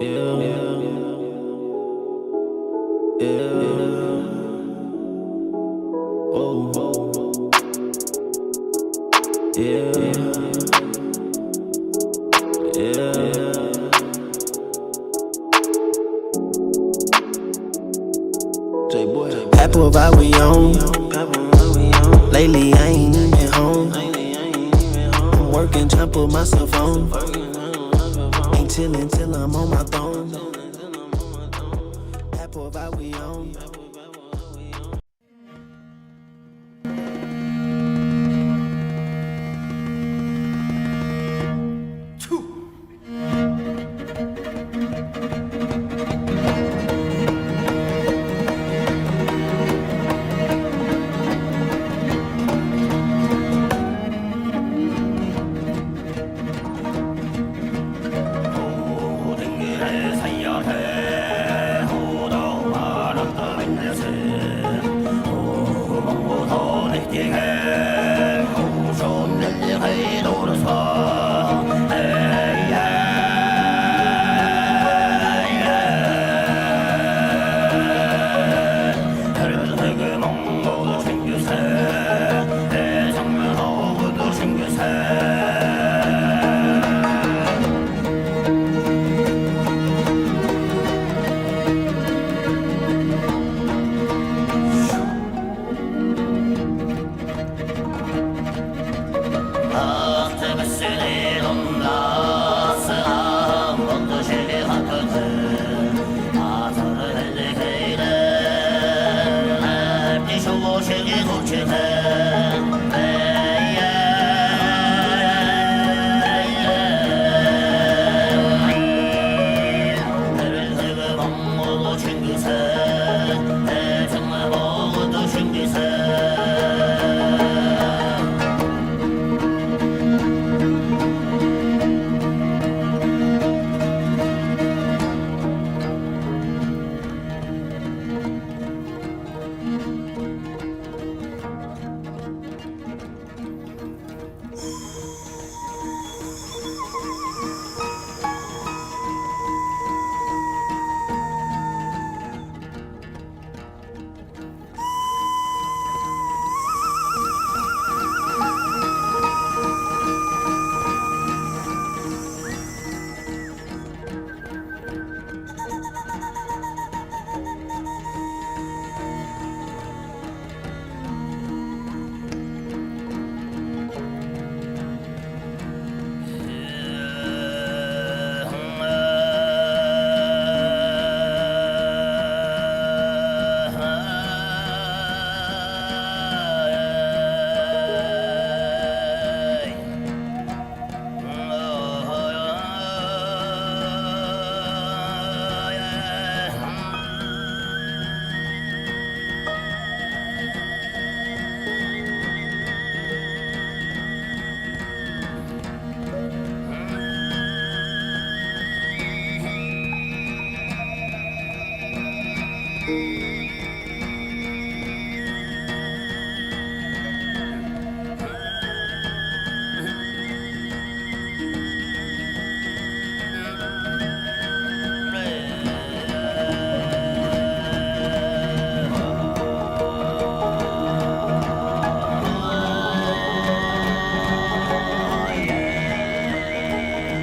Apple vibe we on. Lately I ain't even home. I'm working, tryna put myself on. Ain't chillin' till I'm on my phone. Apple vibe we on.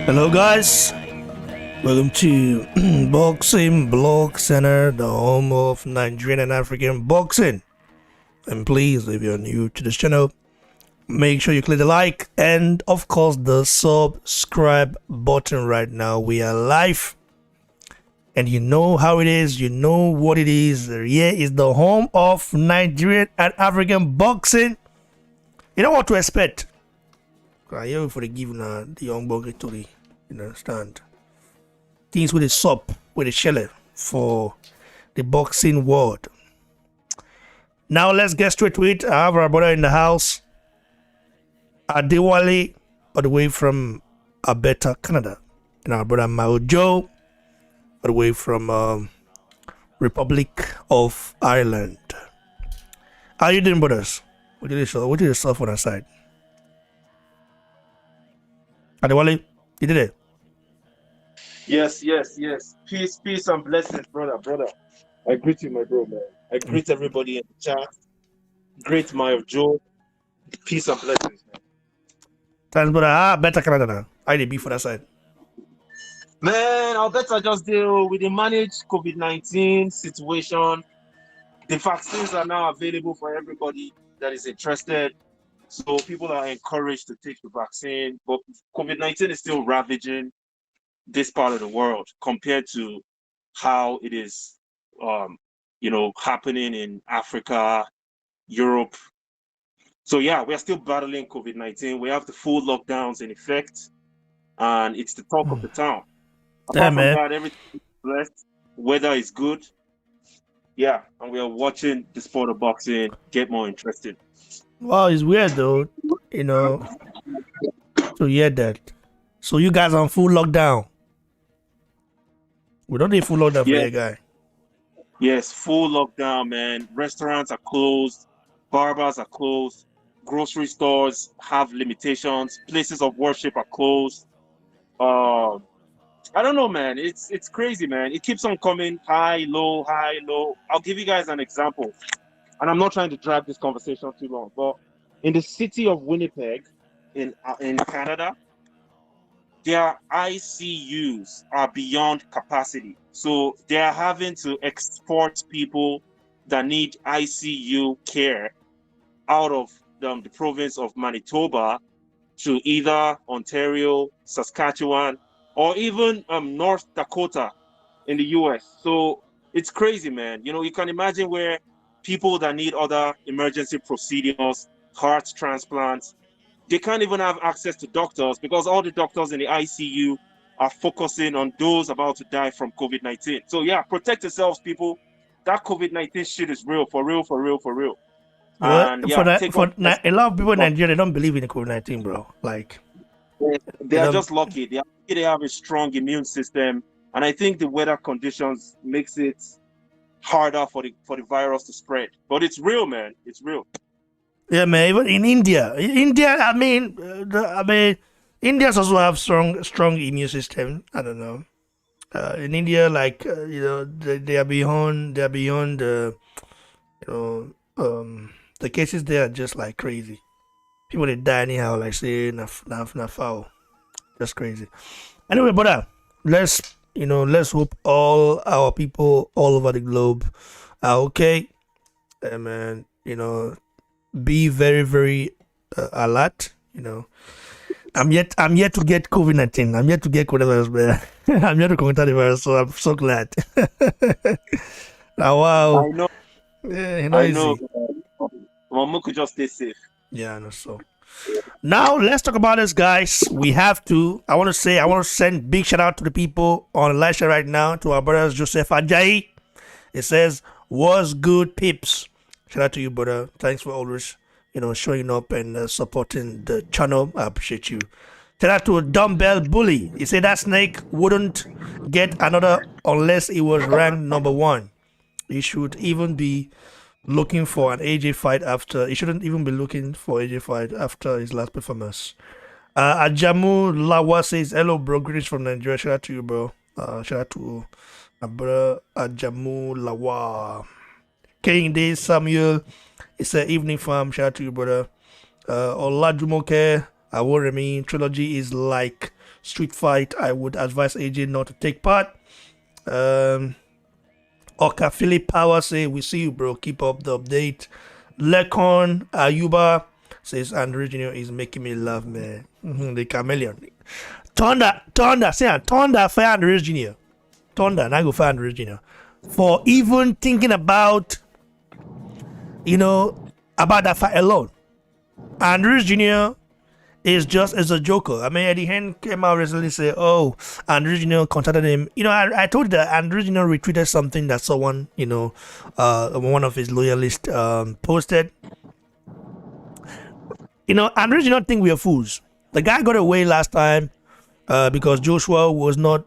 Hello guys, welcome to Boxing Blog Center, the home of Nigerian and African boxing. And please, if you're new to this channel, make sure you click the like and of course the subscribe button right now. We are live and you know how it is, you know what it is. Here is the home of Nigerian and African boxing. You know what to expect. I here for the giving the young boy to the, you understand, things with the sup, with the shell for the boxing world. Now let's get straight to it. I have our brother in the house, Adewale, all the way from Alberta, Canada, and our brother Mao Joe, all the way from Republic of Ireland. How you doing, brothers? What did you stuff on our side? Adewale, you did it. Yes, yes, yes. Peace, peace, and blessings, brother, brother. I greet you, my bro, man. I greet everybody in the chat. Great my Joe. Peace and blessings, man. Thanks, brother. Better Canada now. I did be for that side. Man, I'll bet I just deal with the managed COVID-19 situation. The vaccines are now available for everybody that is interested. So people are encouraged to take the vaccine. But COVID-19 is still ravaging this part of the world compared to how it is, happening in Africa, Europe. So yeah, we are still battling COVID-19. We have the full lockdowns in effect, and it's the talk of the town. Yeah, Apart from man. that, everything is blessed. Weather is good. Yeah, and we are watching the sport of boxing get more interesting. Well, it's weird though, to hear that. So you guys on full lockdown. We don't need full lockdown for Yeah, you guy. yes, full lockdown, man. Restaurants are closed, barbers are closed, grocery stores have limitations, places of worship are closed. Um, I don't know, man. It's crazy, man. It keeps on coming high, low, high, low. I'll give you guys an example, and I'm not trying to drag this conversation too long, but in the city of Winnipeg, in Canada, their ICUs are beyond capacity. So they are having to export people that need ICU care out of the province of Manitoba to either Ontario, Saskatchewan, or even North Dakota in the US. So it's crazy, man. You can imagine where people that need other emergency procedures, heart transplants, they can't even have access to doctors because all the doctors in the ICU are focusing on those about to die from COVID-19. So yeah, protect yourselves, people. That COVID-19 shit is real, for real, for real, for real. Well, And yeah, take up. a lot of people in Nigeria they don't believe in the COVID-19, bro. Like They they are don't. just lucky. They have a strong immune system, and I think the weather conditions makes it harder for the virus to spread. But it's real, man. It's real. Yeah, man. Even in India, Indians also have strong immune system. I don't know. In India, like they are beyond. They are beyond. You the cases there are just like crazy. People they die anyhow, like say na foul. That's crazy. Anyway, brother, let's hope all our people all over the globe are okay. And be very very alert. I'm yet to get COVID-19. I'm yet to get coronavirus, man. I'm yet to contact the virus, so I'm so glad. Oh, I wow. know. Yeah, I know. easy. Mama could just stay safe. Yeah, I know so. Now let's talk about this, guys. I want to send big shout out to the people on Elisha right now, to our brothers Joseph Ajayi. It says, "Was good, peeps." Shout out to you, brother. Thanks for always, showing up and supporting the channel. I appreciate you. Shout out to Dumbbell Bully. He said that Snake wouldn't get another unless he was ranked number one. He should even be looking for an AJ fight after. He shouldn't even be looking for AJ fight after his last performance. Ajamu Lawa says, "Hello, bro. Greetings from Nigeria." Shout out to you, bro. Shout out to my brother Ajamu Lawa. Kehinde Samuel, it's an evening farm. Shout out to you, brother. Olajumoke Aworemi, Trilogy is like street fight. I would advise AJ not to take part. Oka Philip Power say, "We see you, bro. Keep up the update." Lekon Ayuba says, "Andrew Jr. is making me laugh, man." The chameleon. Thunder, for Andrew Jr. Thunder, and I go for Andrew Jr. For even thinking about, about that fight alone. Andrew Jr. is just as a joker. I mean, Eddie Hearn came out recently say, "Oh, Andrew Jr. contacted him." I told you that Andrew Jr. retweeted something that someone, one of his loyalists posted. Andrew Jr. think we are fools. The guy got away last time because Joshua was not.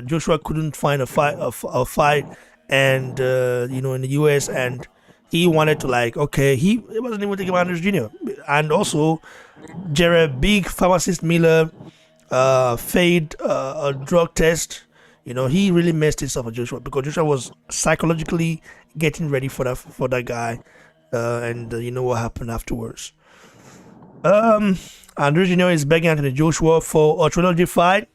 Joshua couldn't find a fight, and in the US, and he wanted to he wasn't even thinking about Andrew Jr. And also Jared Big Pharmacist Miller failed a drug test. He really messed himself for Joshua because Joshua was psychologically getting ready for that guy, and you know what happened afterwards. Andrews Jr. is begging Anthony Joshua for a trilogy fight.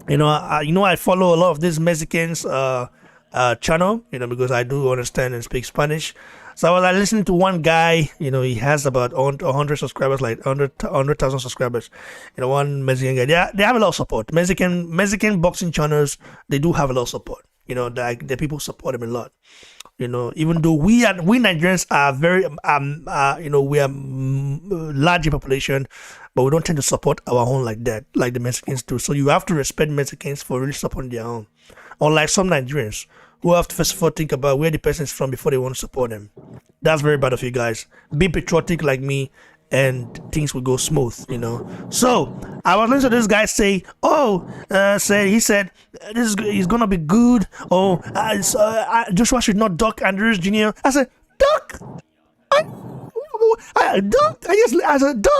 I follow a lot of these Mexicans channel, because I do understand and speak Spanish. So I was listening to one guy, he has about 100 subscribers, like 100,000 subscribers. One Mexican guy. They have a lot of support. Mexican boxing channels, they do have a lot of support. The people support him a lot. Even though we Nigerians are very, we are large in population, but we don't tend to support our own like that, like the Mexicans do. So you have to respect Mexicans for really supporting their own. Unlike some Nigerians who have to first of all think about where the person is from before they want to support them. That's very bad of you guys. Be patriotic like me, and things will go smooth, So I was listening to this guy say, he said this is gonna be good. Joshua should not duck Andrews Jr. I said, duck. I said, duck.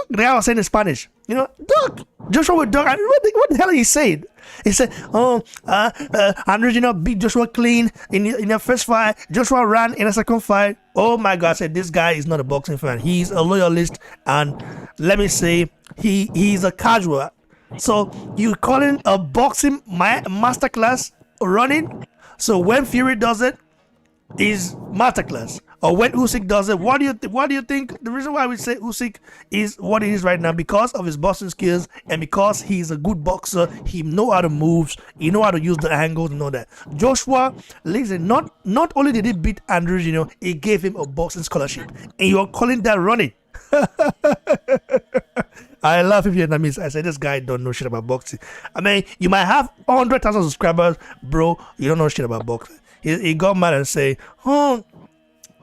The guy was saying in Spanish, duck. Joshua would duck. What the hell are you saying? He said, Andrews Jr. beat Joshua clean in the first fight. Joshua ran in the second fight. Oh my God! I said, this guy is not a boxing fan. He's a loyalist, and let me say, he's a casual. So you calling a boxing masterclass running? So when Fury does it, is masterclass. Or when Usyk does it, what do you think? The reason why we say Usyk is what he is right now, because of his boxing skills and because he's a good boxer. He know how to moves, he know how to use the angles and all that. Joshua, listen, not only did he beat Andrews, he gave him a boxing scholarship, and you're calling that running. I laugh if Vietnamese. I say this guy don't know shit about boxing. I mean, you might have 100,000 subscribers, bro. You don't know shit about boxing. He got mad and say,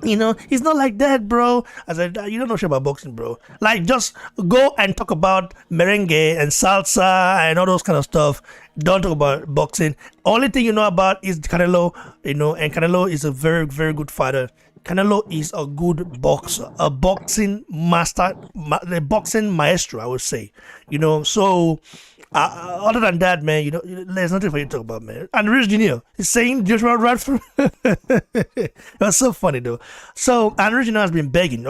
he's not like that, bro. I said, you don't know shit about boxing, bro. Like, just go and talk about merengue and salsa and all those kind of stuff. Don't talk about boxing. Only thing you know about is Canelo, and Canelo is a very, very good fighter. Canelo is a good boxer, a boxing master, a boxing maestro, I would say. So other than that, man, there's nothing for you to talk about, man. And Ruiz Jr. is saying Joshua Radford. It was so funny, though. So, and Ruiz Jr. has been begging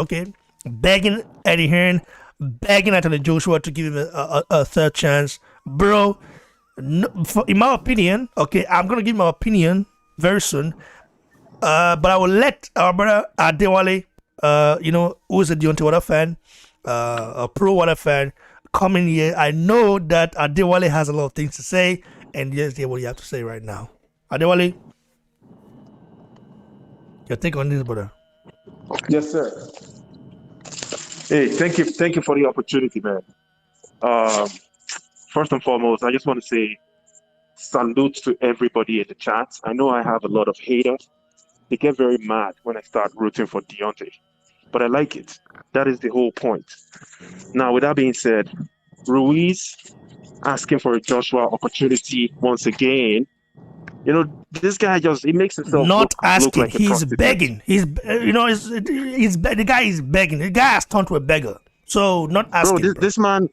Eddie Hearn, begging Anthony Joshua to give him a third chance. Bro, in my opinion, okay, I'm going to give my opinion very soon. But I will let our brother Adewale, who is a Deontay Wilder fan, a pro Wilder fan, come in here. I know that Adewale has a lot of things to say, and just hear what you have to say right now. Adewale, your take on this, brother? Yes, sir. Hey, thank you for the opportunity, man. First and foremost, I just want to say salute to everybody in the chat. I know I have a lot of haters. They get very mad when I start rooting for Deontay, but I like it. That is the whole point. Now, with that being said, Ruiz asking for a Joshua opportunity once again. This guy he makes himself not asking. Look like he's begging. The guy is begging. The guy has turned to a beggar. So not asking. Bro, this man,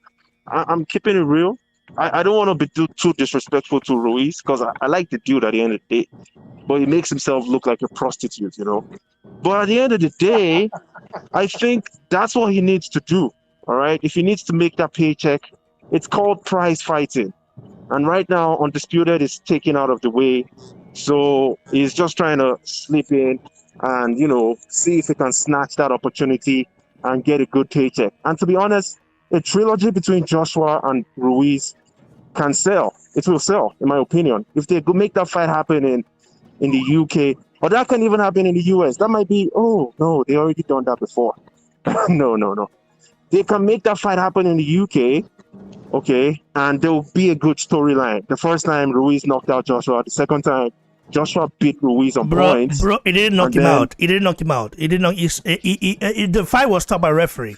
I'm keeping it real. I don't want to be too disrespectful to Ruiz, because I like the dude at the end of the day, but he makes himself look like a prostitute, But at the end of the day, I think that's what he needs to do, all right? If he needs to make that paycheck, it's called prize fighting. And right now, Undisputed is taken out of the way, so he's just trying to slip in and, see if he can snatch that opportunity and get a good paycheck. And to be honest, a trilogy between Joshua and Ruiz can sell. It will sell, in my opinion. If they make that fight happen in the UK, or that can even happen in the US, that might be, oh, no, they already done that before. No. They can make that fight happen in the UK, okay, and there will be a good storyline. The first time, Ruiz knocked out Joshua. The second time, Joshua beat Ruiz on points. Bro, it didn't knock him out. The fight was stopped by referee.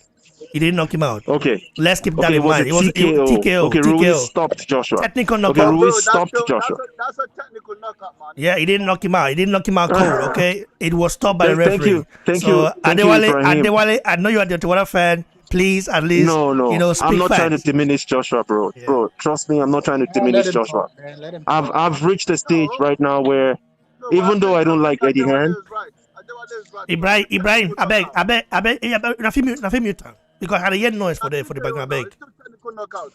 He didn't knock him out. Okay. Let's keep that in mind. It was TKO. Okay, TKO. Ruiz stopped Joshua. Technical knockout. Okay, Ruiz stopped Joshua. That's a technical knockout, man. Yeah, he didn't knock him out. He didn't knock him out cold, okay? It was stopped by the referee. Thank you. Adewale, I know you are the Deontay Wilder fan. Please, at least, No, no. I'm speak not trying to facts. diminish Joshua, bro. Yeah. Bro, trust me, I'm not trying to Man, let diminish him Joshua. talk, man. Let him I've talk. I've reached a stage No, right now where no, but even though I don't like Eddie Hearn, Adewale is right. Adewale is right because Ibrahim, it's a Ibrahim, technical knockout. I beg, nothing mute. Because I had a hear noise for It's the background. I beg, still technical knockout.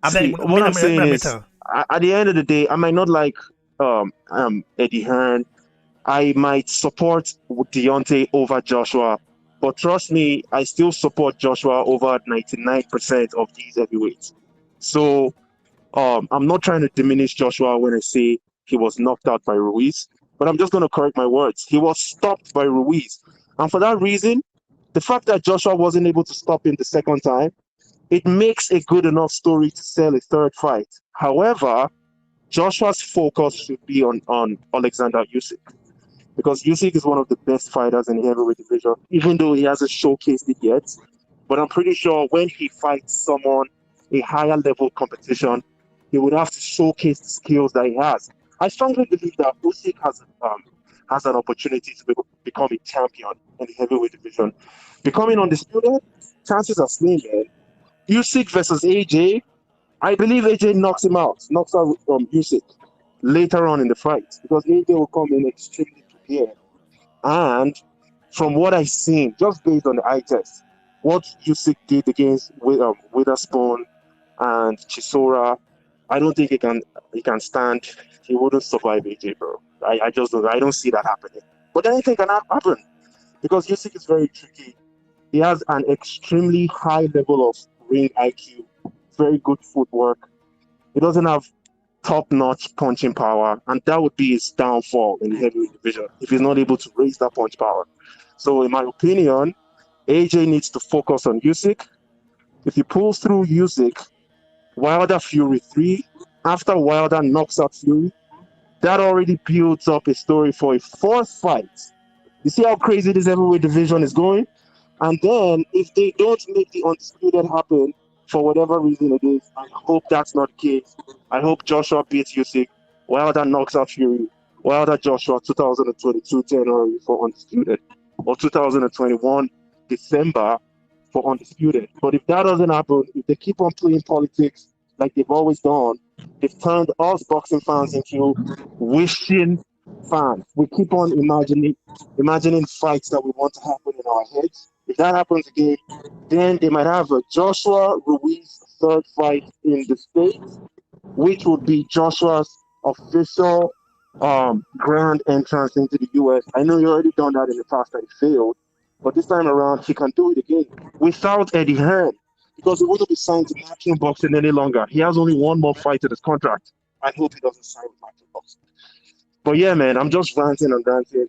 see, what I'm saying is, me. at the end of the day, I might not like Eddie Hearn. I might support Deontay over Joshua, but trust me, I still support Joshua over 99% of these heavyweights. So I'm not trying to diminish Joshua when I say he was knocked out by Ruiz, but I'm just going to correct my words. He was stopped by Ruiz. And for that reason, the fact that Joshua wasn't able to stop him the second time, it makes a good enough story to sell a third fight. However, Joshua's focus should be on Alexander Usyk because Usyk is one of the best fighters in the heavyweight division, even though he hasn't showcased it yet. But I'm pretty sure when he fights someone a higher level competition, he would have to showcase the skills that he has. I strongly believe that Usyk has an opportunity to become a champion in the heavyweight division. Becoming undisputed, chances are slim, man. Usyk versus AJ, I believe AJ knocks out Usyk later on in the fight because AJ will come in extremely prepared. And from what I've seen, just based on the eye test, what Usyk did against Witherspoon and Chisora, I don't think he can stand. He wouldn't survive AJ, bro. I just don't. I don't see that happening. But anything can happen because Usyk is very tricky. He has an extremely high level of ring IQ, very good footwork. He doesn't have top-notch punching power, and that would be his downfall in the heavyweight division if he's not able to raise that punch power. So, in my opinion, AJ needs to focus on Usyk. If he pulls through Usyk, Wilder Fury 3, after Wilder knocks out Fury, that already builds up a story for a fourth fight. You see how crazy this heavyweight division is going? And then, if they don't make the undisputed happen, for whatever reason it is, I hope that's not the case. I hope Joshua beats Usyk, Wilder knocks out Fury, Wilder Joshua 2022 January for undisputed, or 2021 December for undisputed. But if that doesn't happen, if they keep on playing politics like they've always done, they've turned us boxing fans into wishing fans. We keep on imagining fights that we want to happen in our heads. If that happens again, then they might have a Joshua Ruiz third fight in the States, which would be Joshua's official grand entrance into the US. I know you already done that in the past and it failed, but this time around he can do it again without Eddie Hearn because he wouldn't be signed to Matchroom Boxing any longer. He has only one more fight in his contract. I hope he doesn't sign with Matchroom Boxing. But yeah, man, I'm just ranting and ranting.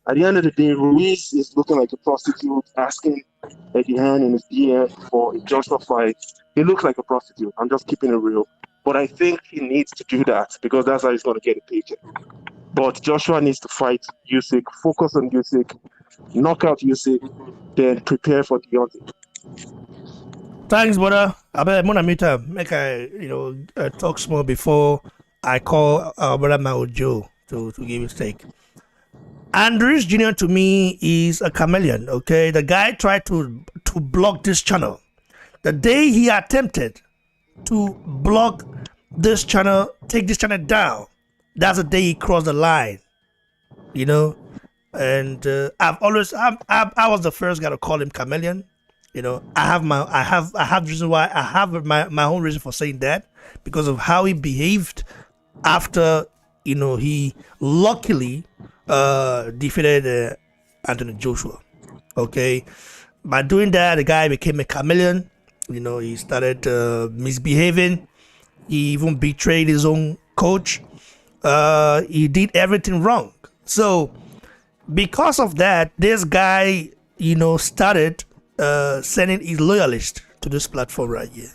At the end of the day, Ruiz is looking like a prostitute asking Eddie Hearn in his DM for a Joshua fight. He looks like a prostitute. I'm just keeping it real. But I think he needs to do that because that's how he's going to get a paycheck. But Joshua needs to fight Usyk, focus on Usyk, knock out Usyk, then prepare for Deontay. Thanks, brother. I bet Mona Mita make talk small before I call our brother Mao Joe to give his take. Ruiz Jr. to me is a chameleon, okay? The guy tried to block this channel. The day he attempted to block this channel, take this channel down, that's the day he crossed the line, And I was the first guy to call him chameleon. I have reason why I have my own reason for saying that because of how he behaved after he luckily defeated Anthony Joshua. Okay, by doing that, the guy became a chameleon. He started misbehaving. He even betrayed his own coach. He did everything wrong. So because of that, this guy, started sending his loyalists to this platform right here.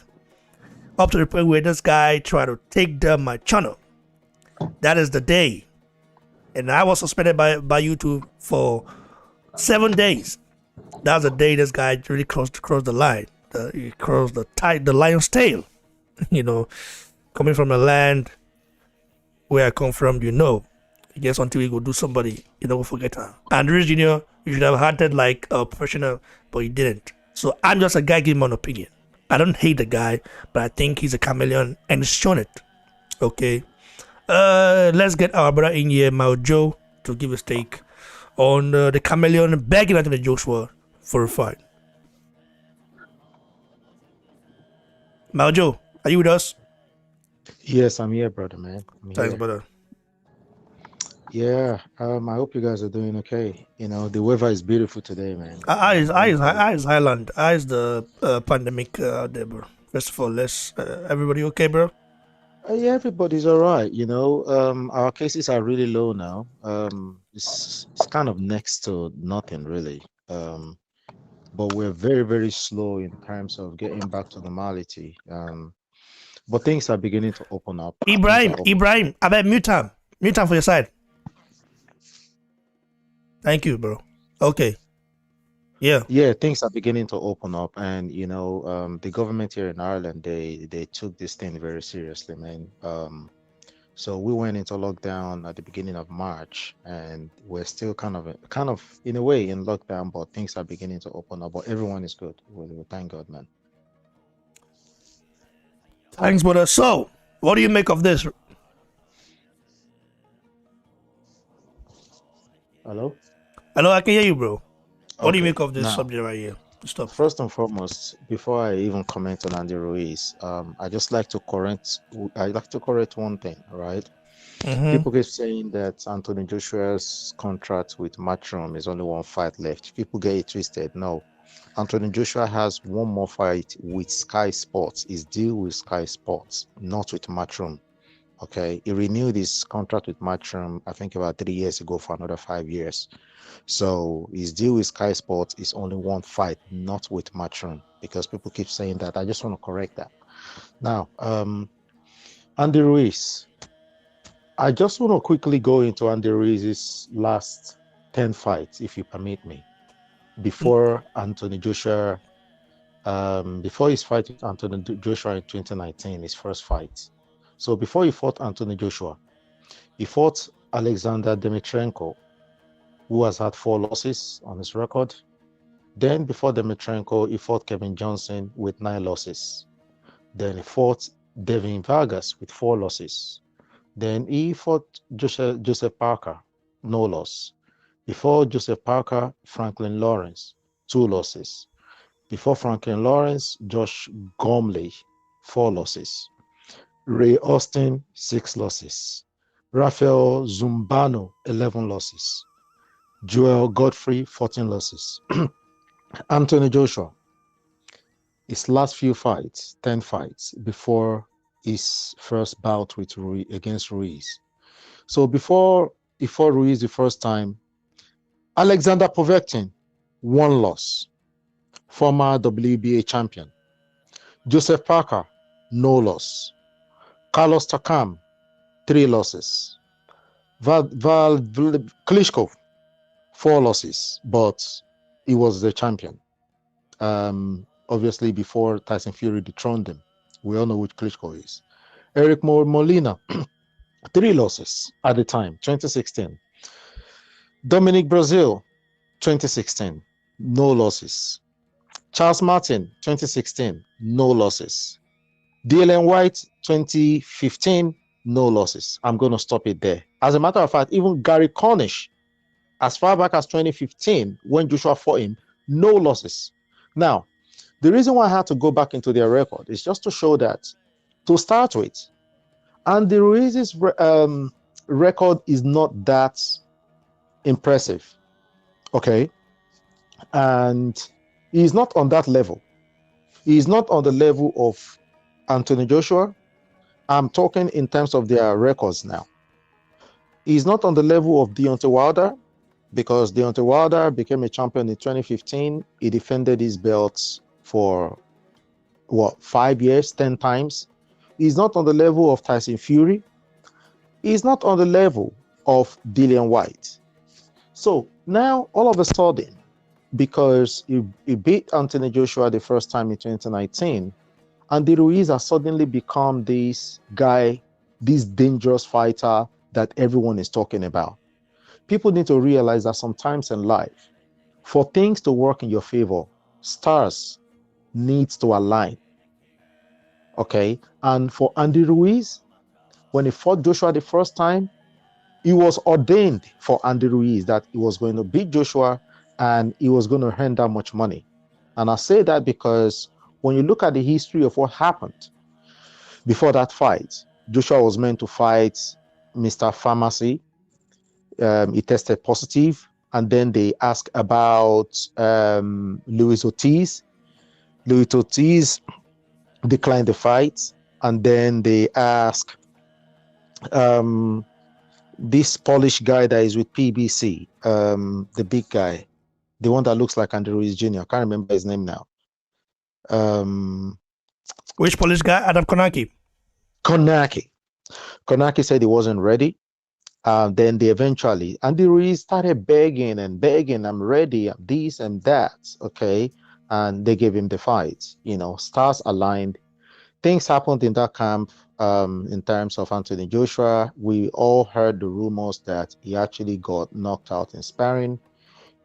Up to the point where this guy tried to take down my channel. That is the day. And I was suspended by YouTube for 7 days. That's the day this guy really crossed the line. He crossed the lion's tail. Coming from a land where I come from, I guess until you go do somebody, we'll forget her. And Ruiz Jr., you should have hunted like a professional, but he didn't. So I'm just a guy giving my own opinion. I don't hate the guy, but I think he's a chameleon and he's shown it. Okay. Let's get our brother in here, Mao Joe, to give his take on the chameleon begging Anthony Joshua for a fight. Mao Joe, are you with us? Yes, I'm here, brother, man. I'm Thanks, here. brother. Yeah, I hope you guys are doing okay. You know, the weather is beautiful today, man. I is Highland. I is the pandemic out there, bro. First of all, let's everybody okay, bro? Yeah, everybody's all right. You know, our cases are really low now. It's kind of next to nothing, really. But we're very, very slow in terms of getting back to normality. But things are beginning to open up. Ibrahim, I bet mute him for your side. Thank you, bro. Okay. Yeah. Yeah, things are beginning to open up, and you know, the government here in Ireland, they took this thing very seriously, man. So we went into lockdown at the beginning of March, and we're still kind of in a way in lockdown, but things are beginning to open up. But everyone is good. We thank God, man. Thanks, brother. So, what do you make of this? Hello? Hello, I can hear you, bro. What do you Okay. make of this Now, subject right here? Stop. first and foremost, before I even comment on Andy Ruiz, I just like to correct. I like to correct one thing, right? People keep saying that Anthony Joshua's contract with Matchroom is only one fight left. People get it twisted. No, Anthony Joshua has one more fight with Sky Sports. His deal with Sky Sports, not with Matchroom. Okay, he renewed his contract with Matchroom, I think about 3 years ago, for another 5 years. So his deal with Sky Sports is only one fight, not with Matchroom, because people keep saying that. I just want to correct that. Now, Andy Ruiz. I just want to quickly go into Andy Ruiz's last 10 fights, if you permit me, before Anthony Joshua, before his fight with Anthony Joshua in 2019, his first fight. So before he fought Anthony Joshua, he fought Alexander Dmitrenko, who has had 4 losses on his record. Then before Dmitrenko, he fought Kevin Johnson with 9 losses. Then he fought Devin Vargas with 4 losses. Then he fought Joseph Parker, no loss. Before Joseph Parker, Franklin Lawrence, 2 losses. Before Franklin Lawrence, Josh Gormley, 4 losses. Ray Austin, 6 losses. Rafael Zumbano, 11 losses. Joel Godfrey, 14 losses. Anthony Joshua, his last few fights, 10 fights, before his first bout with against Ruiz. So before Ruiz the first time, Alexander Povetkin, 1 loss, former WBA champion. Joseph Parker, no loss. Carlos Takam, 3 losses. Val Klitschko, 4 losses, but he was the champion. Obviously, before Tyson Fury dethroned him. We all know which Klitschko is. Eric Molina, 3 losses at the time, 2016. Dominic Brazil, 2016, no losses. Charles Martin, 2016, no losses. Dylan White, 2015, no losses. I'm going to stop it there. As a matter of fact, even Gary Cornish, as far back as 2015, when Joshua fought him, no losses. Now, the reason why I had to go back into their record is just to show that, to start with, Andy Ruiz's record is not that impressive, okay? And he's not on that level. He's not on the level of Anthony Joshua. I'm talking in terms of their records now. He's not on the level of Deontay Wilder, because Deontay Wilder became a champion in 2015. He defended his belts for, 5 years, 10 times. He's not on the level of Tyson Fury. He's not on the level of Dillian White. So now, all of a sudden, because he beat Anthony Joshua the first time in 2019, Andy Ruiz has suddenly become this guy, this dangerous fighter that everyone is talking about. People need to realize that sometimes in life, for things to work in your favor, stars needs to align. Okay. And for Andy Ruiz, when he fought Joshua the first time, it was ordained for Andy Ruiz that he was going to beat Joshua and he was going to earn that much money. And I say that because when you look at the history of what happened before that fight, Joshua was meant to fight Mr. Pharmacy. He tested positive, and then they asked about Luis Ortiz. Luis Ortiz declined the fight, and then they asked this Polish guy that is with PBC, the big guy, the one that looks like Andy Ruiz Jr. I can't remember his name now. Which Polish guy? Adam Konaki. Konaki said he wasn't ready. Then they eventually, Andy Ruiz started begging, I'm ready, I'm this and that, okay? And they gave him the fight. You know, stars aligned. Things happened in that camp in terms of Anthony Joshua. We all heard the rumors that he actually got knocked out in sparring.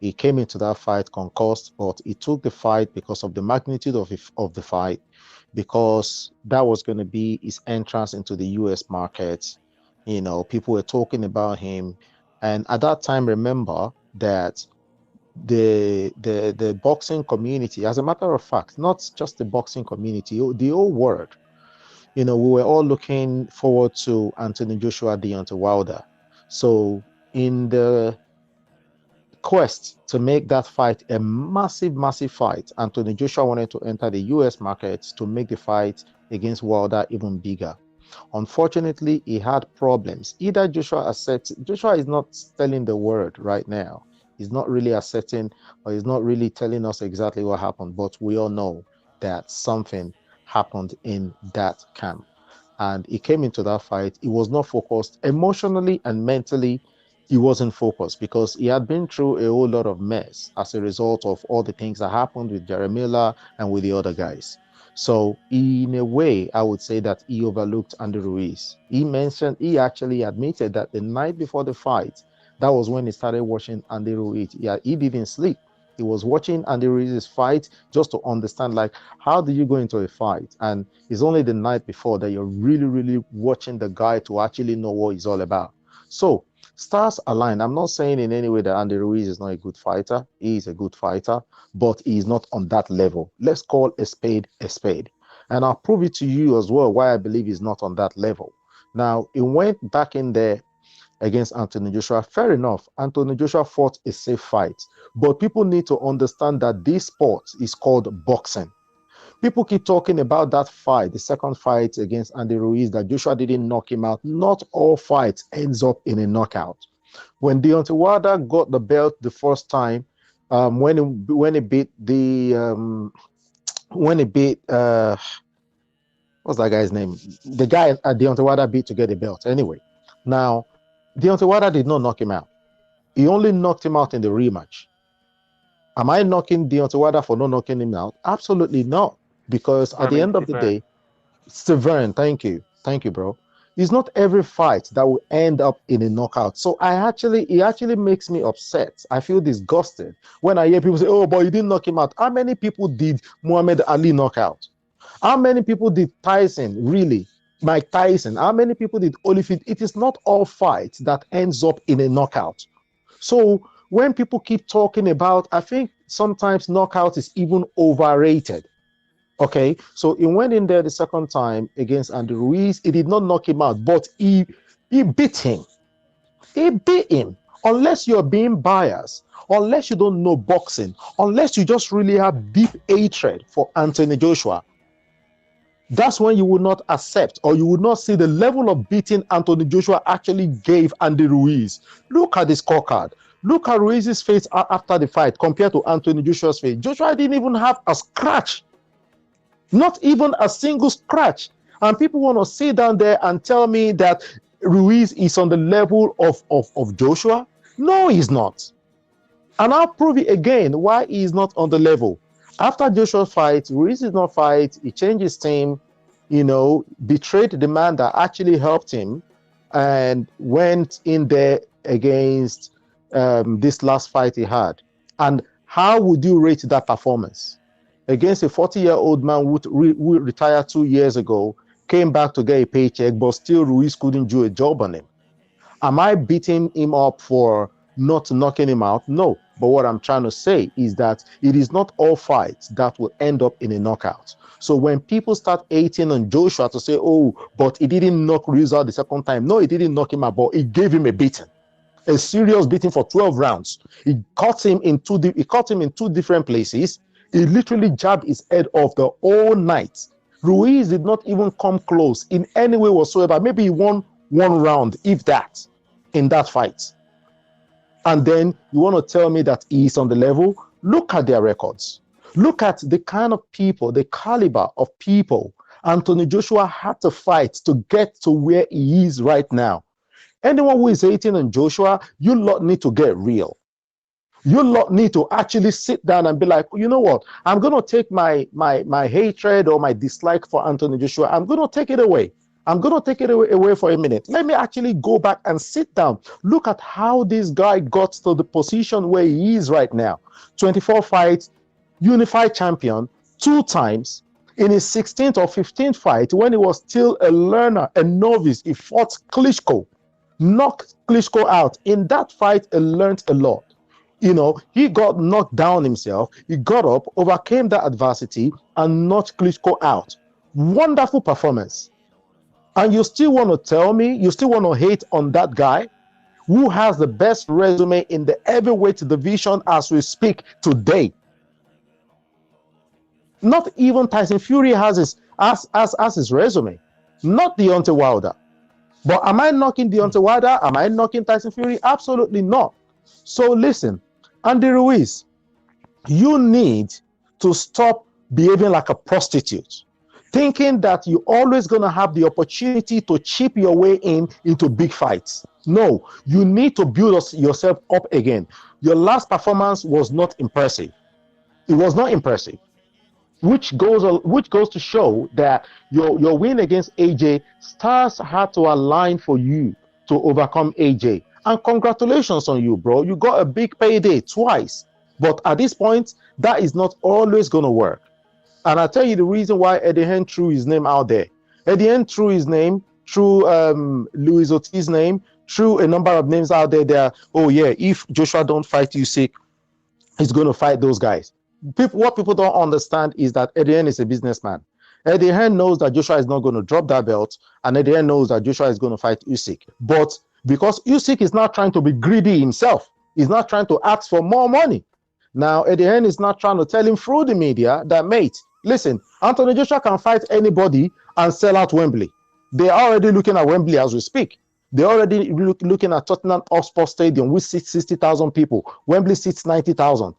He came into that fight concussed, but he took the fight because of the magnitude of the fight, because that was going to be his entrance into the US market. You know, people were talking about him. And at that time, remember that the boxing community, as a matter of fact, not just the boxing community, the whole world, you know, we were all looking forward to Anthony Joshua, Deontay Wilder. So in the quest to make that fight a massive fight, Anthony Joshua wanted to enter the US market to make the fight against Wilder even bigger. Unfortunately, he had problems. Either Joshua is not telling the word right now. He's not really asserting, or he's not really telling us exactly what happened, but we all know that something happened in that camp. And he came into that fight. He was not focused emotionally and mentally. He wasn't focused because he had been through a whole lot of mess as a result of all the things that happened with Jerry Miller and with the other guys. So in a way, I would say that he overlooked Andy Ruiz. He actually admitted that the night before the fight, that was when he started watching Andy Ruiz. Yeah, he didn't sleep. He was watching Andy Ruiz's fight just to understand, like, how do you go into a fight? And it's only the night before that you're really watching the guy to actually know what he's all about. So stars align. I'm not saying in any way that Andy Ruiz is not a good fighter. He is a good fighter, but he's not on that level. Let's call a spade a spade. And I'll prove it to you as well why I believe he's not on that level. Now, he went back in there against Anthony Joshua. Fair enough, Anthony Joshua fought a safe fight. But people need to understand that this sport is called boxing. People keep talking about that fight, the second fight against Andy Ruiz, that Joshua didn't knock him out. Not all fights ends up in a knockout. When Deontay Wilder got the belt the first time, when he beat what's that guy's name? The guy Deontay Wilder beat to get the belt. Anyway, now Deontay Wilder did not knock him out. He only knocked him out in the rematch. Am I knocking Deontay Wilder for not knocking him out? Absolutely not. Because at the end of the day, Severn, thank you, bro. It's not every fight that will end up in a knockout. So it actually makes me upset. I feel disgusted when I hear people say, "Oh, but you didn't knock him out." How many people did Muhammad Ali knock out? How many people did Tyson, really? Mike Tyson? How many people did Holyfield? It is not all fights that ends up in a knockout. So when people keep talking about, I think sometimes knockout is even overrated. Okay, so he went in there the second time against Andy Ruiz. He did not knock him out, but he beat him. He beat him. Unless you're being biased, unless you don't know boxing, unless you just really have deep hatred for Anthony Joshua, that's when you would not accept, or you would not see the level of beating Anthony Joshua actually gave Andy Ruiz. Look at the scorecard. Look at Ruiz's face after the fight compared to Anthony Joshua's face. Joshua didn't even have a scratch. Not even a single scratch. And people want to sit down there and tell me that Ruiz is on the level of Joshua. No, he's not. And I'll prove it again why he is not on the level. After Joshua's fight, Ruiz did not fight. He changed his team, betrayed the man that actually helped him, and went in there against this last fight he had. And how would you rate that performance? against a 40-year-old man who retired 2 years ago, came back to get a paycheck, but still Ruiz couldn't do a job on him. Am I beating him up for not knocking him out? No. But what I'm trying to say is that it is not all fights that will end up in a knockout. So when people start hating on Joshua to say, oh, but he didn't knock Ruiz out the second time. No, he didn't knock him out, but he gave him a beating. A serious beating for 12 rounds. He caught him in two different places. He literally jabbed his head off the whole night. Ruiz did not even come close in any way whatsoever. Maybe he won one round, if that, in that fight. And then you want to tell me that he's on the level? Look at their records. Look at the kind of people, the caliber of people Anthony Joshua had to fight to get to where he is right now. Anyone who is hating on Joshua, you lot need to get real. You lot need to actually sit down and be like, you know what? I'm going to take my hatred or my dislike for Anthony Joshua. I'm going to take it away. I'm going to take it away for a minute. Let me actually go back and sit down. Look at how this guy got to the position where he is right now. 24 fights, unified champion, 2 times. In his 16th or 15th fight, when he was still a learner, a novice, he fought Klitschko, knocked Klitschko out. In that fight, he learned a lot. You know, he got knocked down himself. He got up, overcame that adversity, and knocked Klitschko out. Wonderful performance. And you still want to tell me, you still want to hate on that guy who has the best resume in the heavyweight division as we speak today? Not even Tyson Fury has his resume. Not Deontay Wilder. But am I knocking Deontay Wilder? Am I knocking Tyson Fury? Absolutely not. So listen, Andy Ruiz, you need to stop behaving like a prostitute, thinking that you're always going to have the opportunity to chip your way into big fights. No, you need to build yourself up again. Your last performance was not impressive. It was not impressive, which goes to show that your win against AJ, stars had to align for you to overcome AJ. And congratulations on you, bro. You got a big payday twice. But at this point, that is not always going to work. And I'll tell you the reason why Eddie Hearn threw his name out there. Eddie Hearn threw his name, threw Luis Ortiz's name, threw a number of names out there. Oh yeah, if Joshua don't fight Usyk, he's going to fight those guys. What people don't understand is that Eddie Hearn is a businessman. Eddie Hearn knows that Joshua is not going to drop that belt, and Eddie Hearn knows that Joshua is going to fight Usyk. But because Usyk is not trying to be greedy himself, he's not trying to ask for more money. Now, Eddie Hearn is not trying to tell him through the media that, mate, listen, Anthony Joshua can fight anybody and sell out Wembley. They're already looking at Wembley as we speak. They're already looking at Tottenham Hotspur Stadium, which seats 60,000 people. Wembley seats 90,000.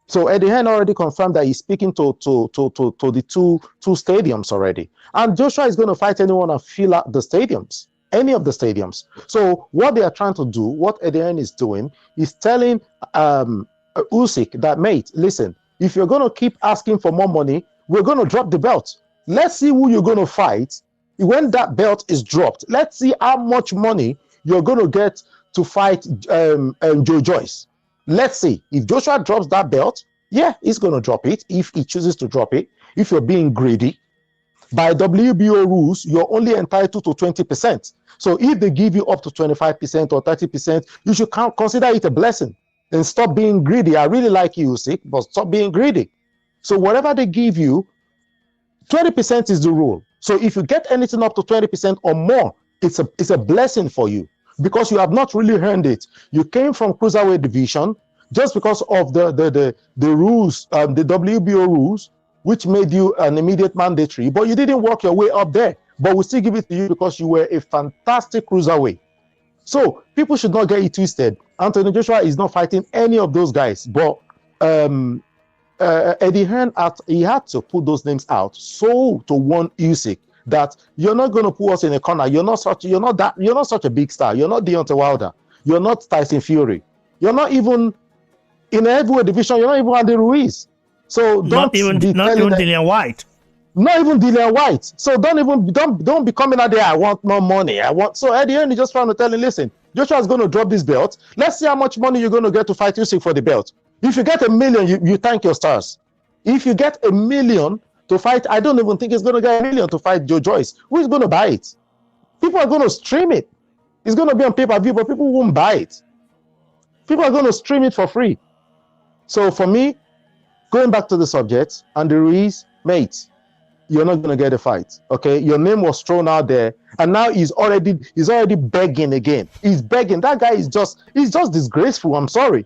So Eddie Hearn already confirmed that he's speaking to the two stadiums already. And Joshua is going to fight anyone and fill out the stadiums, any of the stadiums. So what they are trying to do, what Eddie Hearn is doing, is telling Usyk that, mate, listen, if you're going to keep asking for more money, we're going to drop the belt. Let's see who you're going to fight when that belt is dropped. Let's see how much money you're going to get to fight Joe Joyce. Let's see. If Joshua drops that belt, yeah, he's going to drop it if he chooses to drop it. If you're being greedy, by WBO rules, you're only entitled to 20%. So if they give you up to 25% or 30%, you should consider it a blessing and stop being greedy. I really like you, Usyk, but stop being greedy. So whatever they give you, 20% is the rule. So if you get anything up to 20% or more, it's a blessing for you, because you have not really earned it. You came from cruiserweight division just because of the rules, the WBO rules, which made you an immediate mandatory, but you didn't work your way up there. But we still give it to you because you were a fantastic cruiserweight. So people should not get it twisted. Anthony Joshua is not fighting any of those guys, but Eddie Hearn, he had to put those names out so to warn Usyk that you're not going to put us in a corner. You're not such a big star. You're not Deontay Wilder. You're not Tyson Fury. You're not even in the heavyweight division. You're not even Andy Ruiz. So not even Dillian White. Not even Dillian White. So don't be coming out there. I want more money. So at the end, you're just trying to tell him, listen, Joshua's going to drop this belt. Let's see how much money you're going to get to fight Usyk for the belt. If you get $1 million, you thank your stars. If you get $1 million to fight, I don't even think it's going to get $1 million to fight Joe Joyce. Who is going to buy it? People are going to stream it. It's going to be on pay-per-view, but people won't buy it. People are going to stream it for free. So for me, going back to the subject, Andy Ruiz, mate, you're not going to get a fight. Okay, your name was thrown out there, and now he's already begging again. He's begging. That guy is just disgraceful. I'm sorry.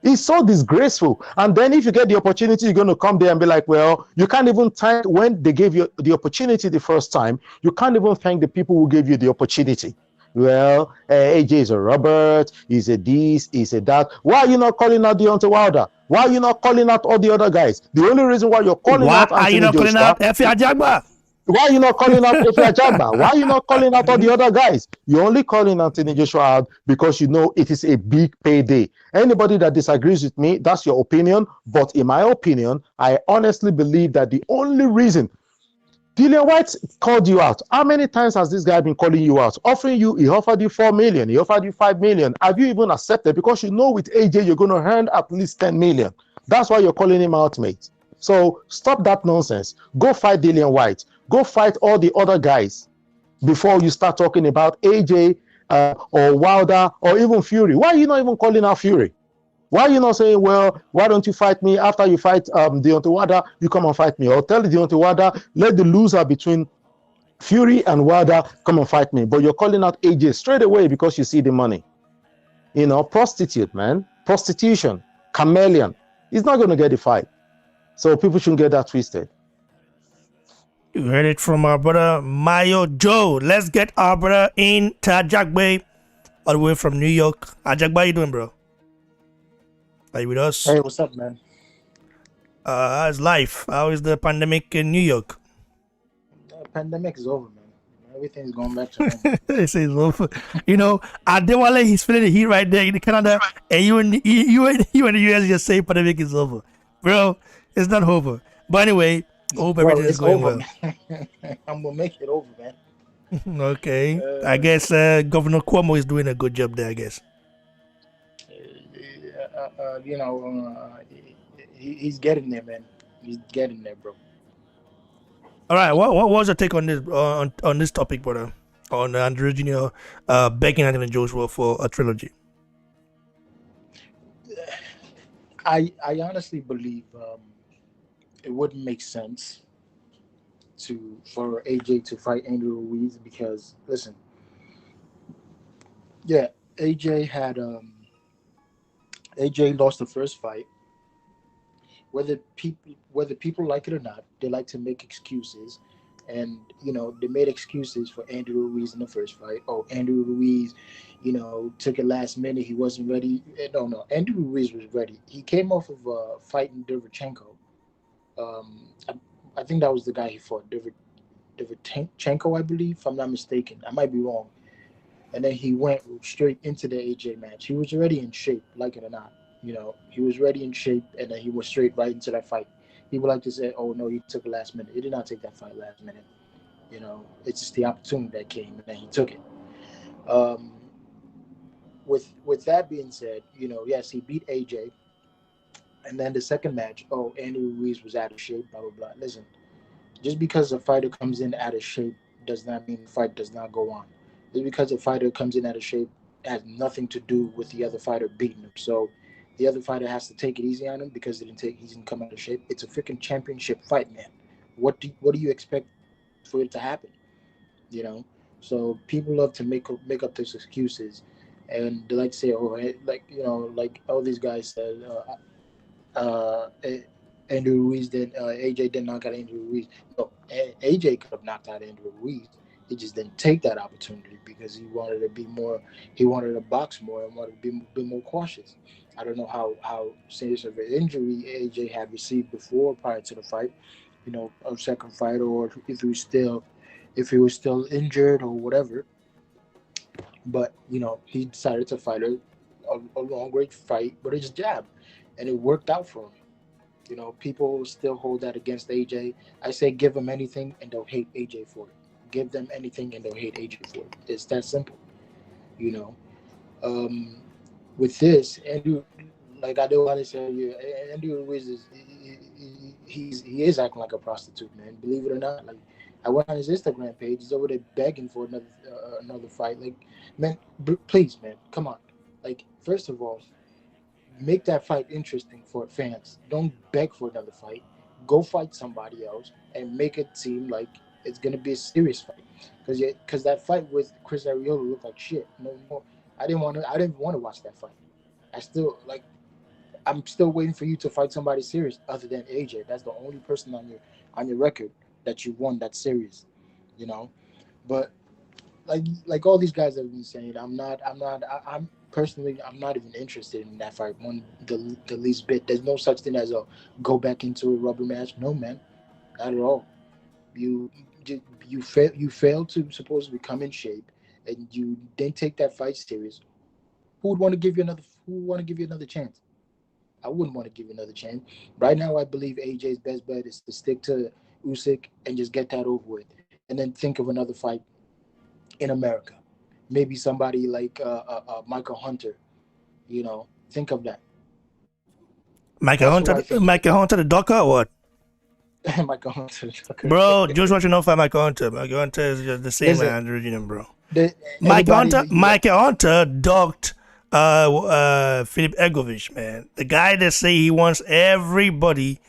He's so disgraceful. And then if you get the opportunity, you're going to come there and be like, well, you can't even thank when they gave you the opportunity the first time. You can't even thank the people who gave you the opportunity. Well, AJ is a Robert, he's a this, he's a that. Why are you not calling out Deontay Wilder? Why are you not calling out all the other guys? The only reason why you're calling out Anthony Joshua, Efe Ajagba? why are you not calling out Efe Ajagba? Why are you not calling out all the other guys? You're only calling Anthony Joshua out because you know it is a big payday. Anybody that disagrees with me, that's your opinion. But in my opinion, I honestly believe that the only reason Dillian White called you out. How many times has this guy been calling you out? He offered you 4 million, he offered you 5 million. Have you even accepted? Because you know with AJ, you're going to earn at least 10 million. That's why you're calling him out, mate. So stop that nonsense. Go fight Dillian White. Go fight all the other guys before you start talking about AJ or Wilder or even Fury. Why are you not even calling out Fury? Why are you not saying, well, why don't you fight me after you fight Deontay Wilder, you come and fight me? Or tell Deontay Wilder, let the loser between Fury and Wilder come and fight me. But you're calling out AJ straight away because you see the money. You know, prostitute, man. Prostitution. Chameleon. He's not going to get the fight. So people shouldn't get that twisted. You heard it from our brother Mayo Joe. Let's get our brother in to Ajagba, all the way from New York. Ajagba, how you doing, bro? Are you with us? Hey, what's up, man? How's life? How is the pandemic in New York? The pandemic is over, man. Everything's going back to normal. They say it's over. You know, Adewale, he's feeling the heat right there in Canada, and you in the US just say pandemic is over, bro. It's not over. But anyway, hope everything is going over, well. I'm gonna make it over, man. Okay, I guess Governor Cuomo is doing a good job there. I guess. He's getting there, man. He's getting there, bro. All right, what was your take on this on this topic, brother? On Andrew Jr. Begging Anthony Joshua for a trilogy. I honestly believe it wouldn't make sense for AJ to fight Andrew Ruiz because listen, yeah, AJ lost the first fight. Whether people like it or not, they like to make excuses, and they made excuses for Andrew Ruiz in the first fight. Oh, Andrew Ruiz, took it last minute. He wasn't ready. No, Andrew Ruiz was ready. He came off of fighting Derevchenko. I think that was the guy he fought, Derevchenko, I believe, if I'm not mistaken. I might be wrong. And then he went straight into the AJ match. He was already in shape, like it or not. He was ready in shape, and then he was straight right into that fight. People like to say, oh, no, he took it last minute. He did not take that fight last minute. It's just the opportunity that came, and then he took it. With that being said, yes, he beat AJ. And then the second match, oh, Andrew Ruiz was out of shape, blah, blah, blah. Listen, just because a fighter comes in out of shape does not mean the fight does not go on. Just because a fighter comes in out of shape has nothing to do with the other fighter beating him. So the other fighter has to take it easy on him because he didn't come out of shape. It's a freaking championship fight, man. What do you expect for it to happen? So people love to make up those excuses, and they like to say, oh, like all these guys said, Andrew Ruiz AJ did not got Andrew Ruiz. No, AJ could have knocked out Andrew Ruiz. He just didn't take that opportunity because he wanted to box more and wanted to be more cautious. I don't know how serious of an injury AJ had received prior to the fight, a second fight, or if he was still injured or whatever. But he decided to fight a long range fight with his jab, and it worked out for him. People still hold that against AJ. I say give them anything and they'll hate AJ for it. Give them anything and they'll hate AJ for it. It's that simple. With this, Andrew, like I do want to say, Andrew Ruiz he is acting like a prostitute, man. Believe it or not. Like, I went on his Instagram page. He's over there begging for another fight. Like, man, please, man, come on. Like, first of all, make that fight interesting for fans. Don't beg for another fight. Go fight somebody else and make it seem like it's gonna be a serious fight. Because that fight with Chris Arreola looked like shit. No more. I didn't want to watch that fight. I'm still waiting for you to fight somebody serious other than AJ. That's the only person on your record that you won that series, you know. But like all these guys have been saying, I'm personally, I'm not even interested in that fight the least bit. There's no such thing as a go back into a rubber match. No, man, not at all. You failed to supposedly come in shape, and you didn't take that fight serious. Who would want to give you another chance? I wouldn't want to give you another chance. Right now, I believe AJ's best bet is to stick to Usyk and just get that over with, and then think of another fight in America. Maybe somebody like Michael Hunter. You know, think of that. Michael Hunter, the Docker or what? Michael Hunter. Bro, Joshua should not fight Michael Hunter. Michael Hunter is just the same as Andrew Gino, bro. Michael Hunter docked Philip Egovich, man. The guy that say he wants everybody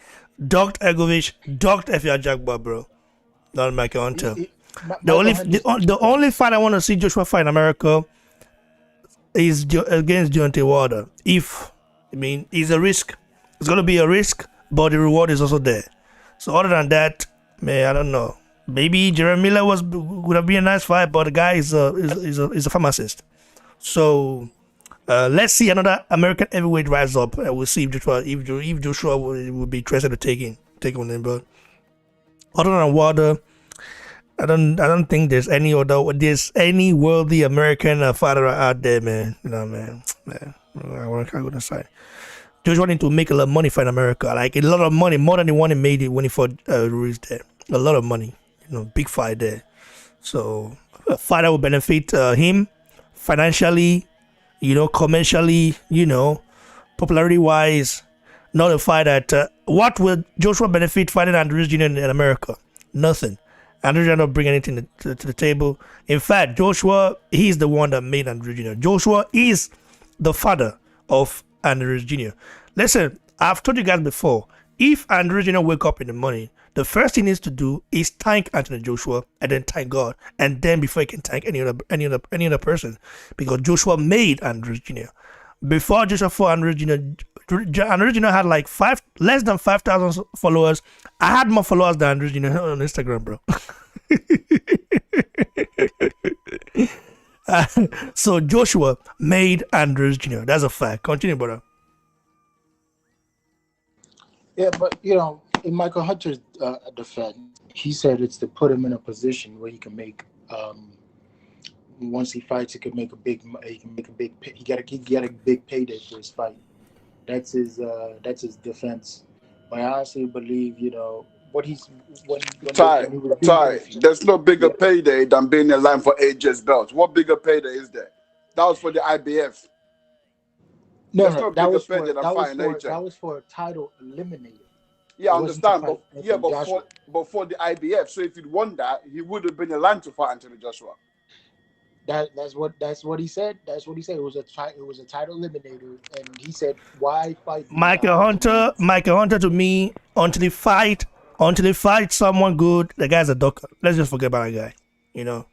docked Egovich, docked F.R. Jagba, bro. Not Michael Hunter. The only fight I want to see Joshua fight in America is against Deontay Wilder. It's a risk. It's gonna be a risk, but the reward is also there. So other than that, man, I don't know. Maybe Jeremy Miller would have been a nice fight, but the guy is a pharmacist. So let's see another American heavyweight rise up, and we'll see if Joshua will be interested to take on him. But other than Wilder, I don't think there's any worthy American fighter out there, man. You know, man. I want to go to side. Joshua wanting to make a lot of money for America, like a lot of money, more than the one he made when he fought Ruiz there. A lot of money, big fight there. So a fight that will benefit him financially, commercially, popularity wise. Not a fight that what will Joshua benefit fighting Andrews Jr. in America? Nothing. Andrew Jr. not bring anything to the table. In fact, Joshua, he's the one that made Andrew Jr. Joshua is the father of Andrew Jr. Listen, I've told you guys before, if Andrew Jr. wake up in the morning, the first thing he needs to do is thank Anthony Joshua and then thank God, and then before he can thank any other person, because Joshua made Andrew Jr. Before Joshua fought Andrew Jr., Andrew Jr. had like less than 5,000 followers. I had more followers than Andrew Jr. on Instagram, bro. So Joshua made Andrews Jr. That's a fact. Continue, brother. Yeah, but in Michael Hunter's defense, he said it's to put him in a position where he can make. Once he fights, he can make a big. He get a big payday for his fight. That's his defense. But I honestly believe, what he's when Ty, there's no bigger payday than being in line for AJ's belt. What bigger payday is there? That was for the IBF. No, that was for a title eliminator. Yeah, I understand, but for the IBF. So if he'd won that, he would have been in line to fight Anthony Joshua. That's what he said. That's what he said. It was a title eliminator, and he said, "Why fight?" Michael Hunter, to me, until he fight someone good, the guy's a doctor. Let's just forget about that guy.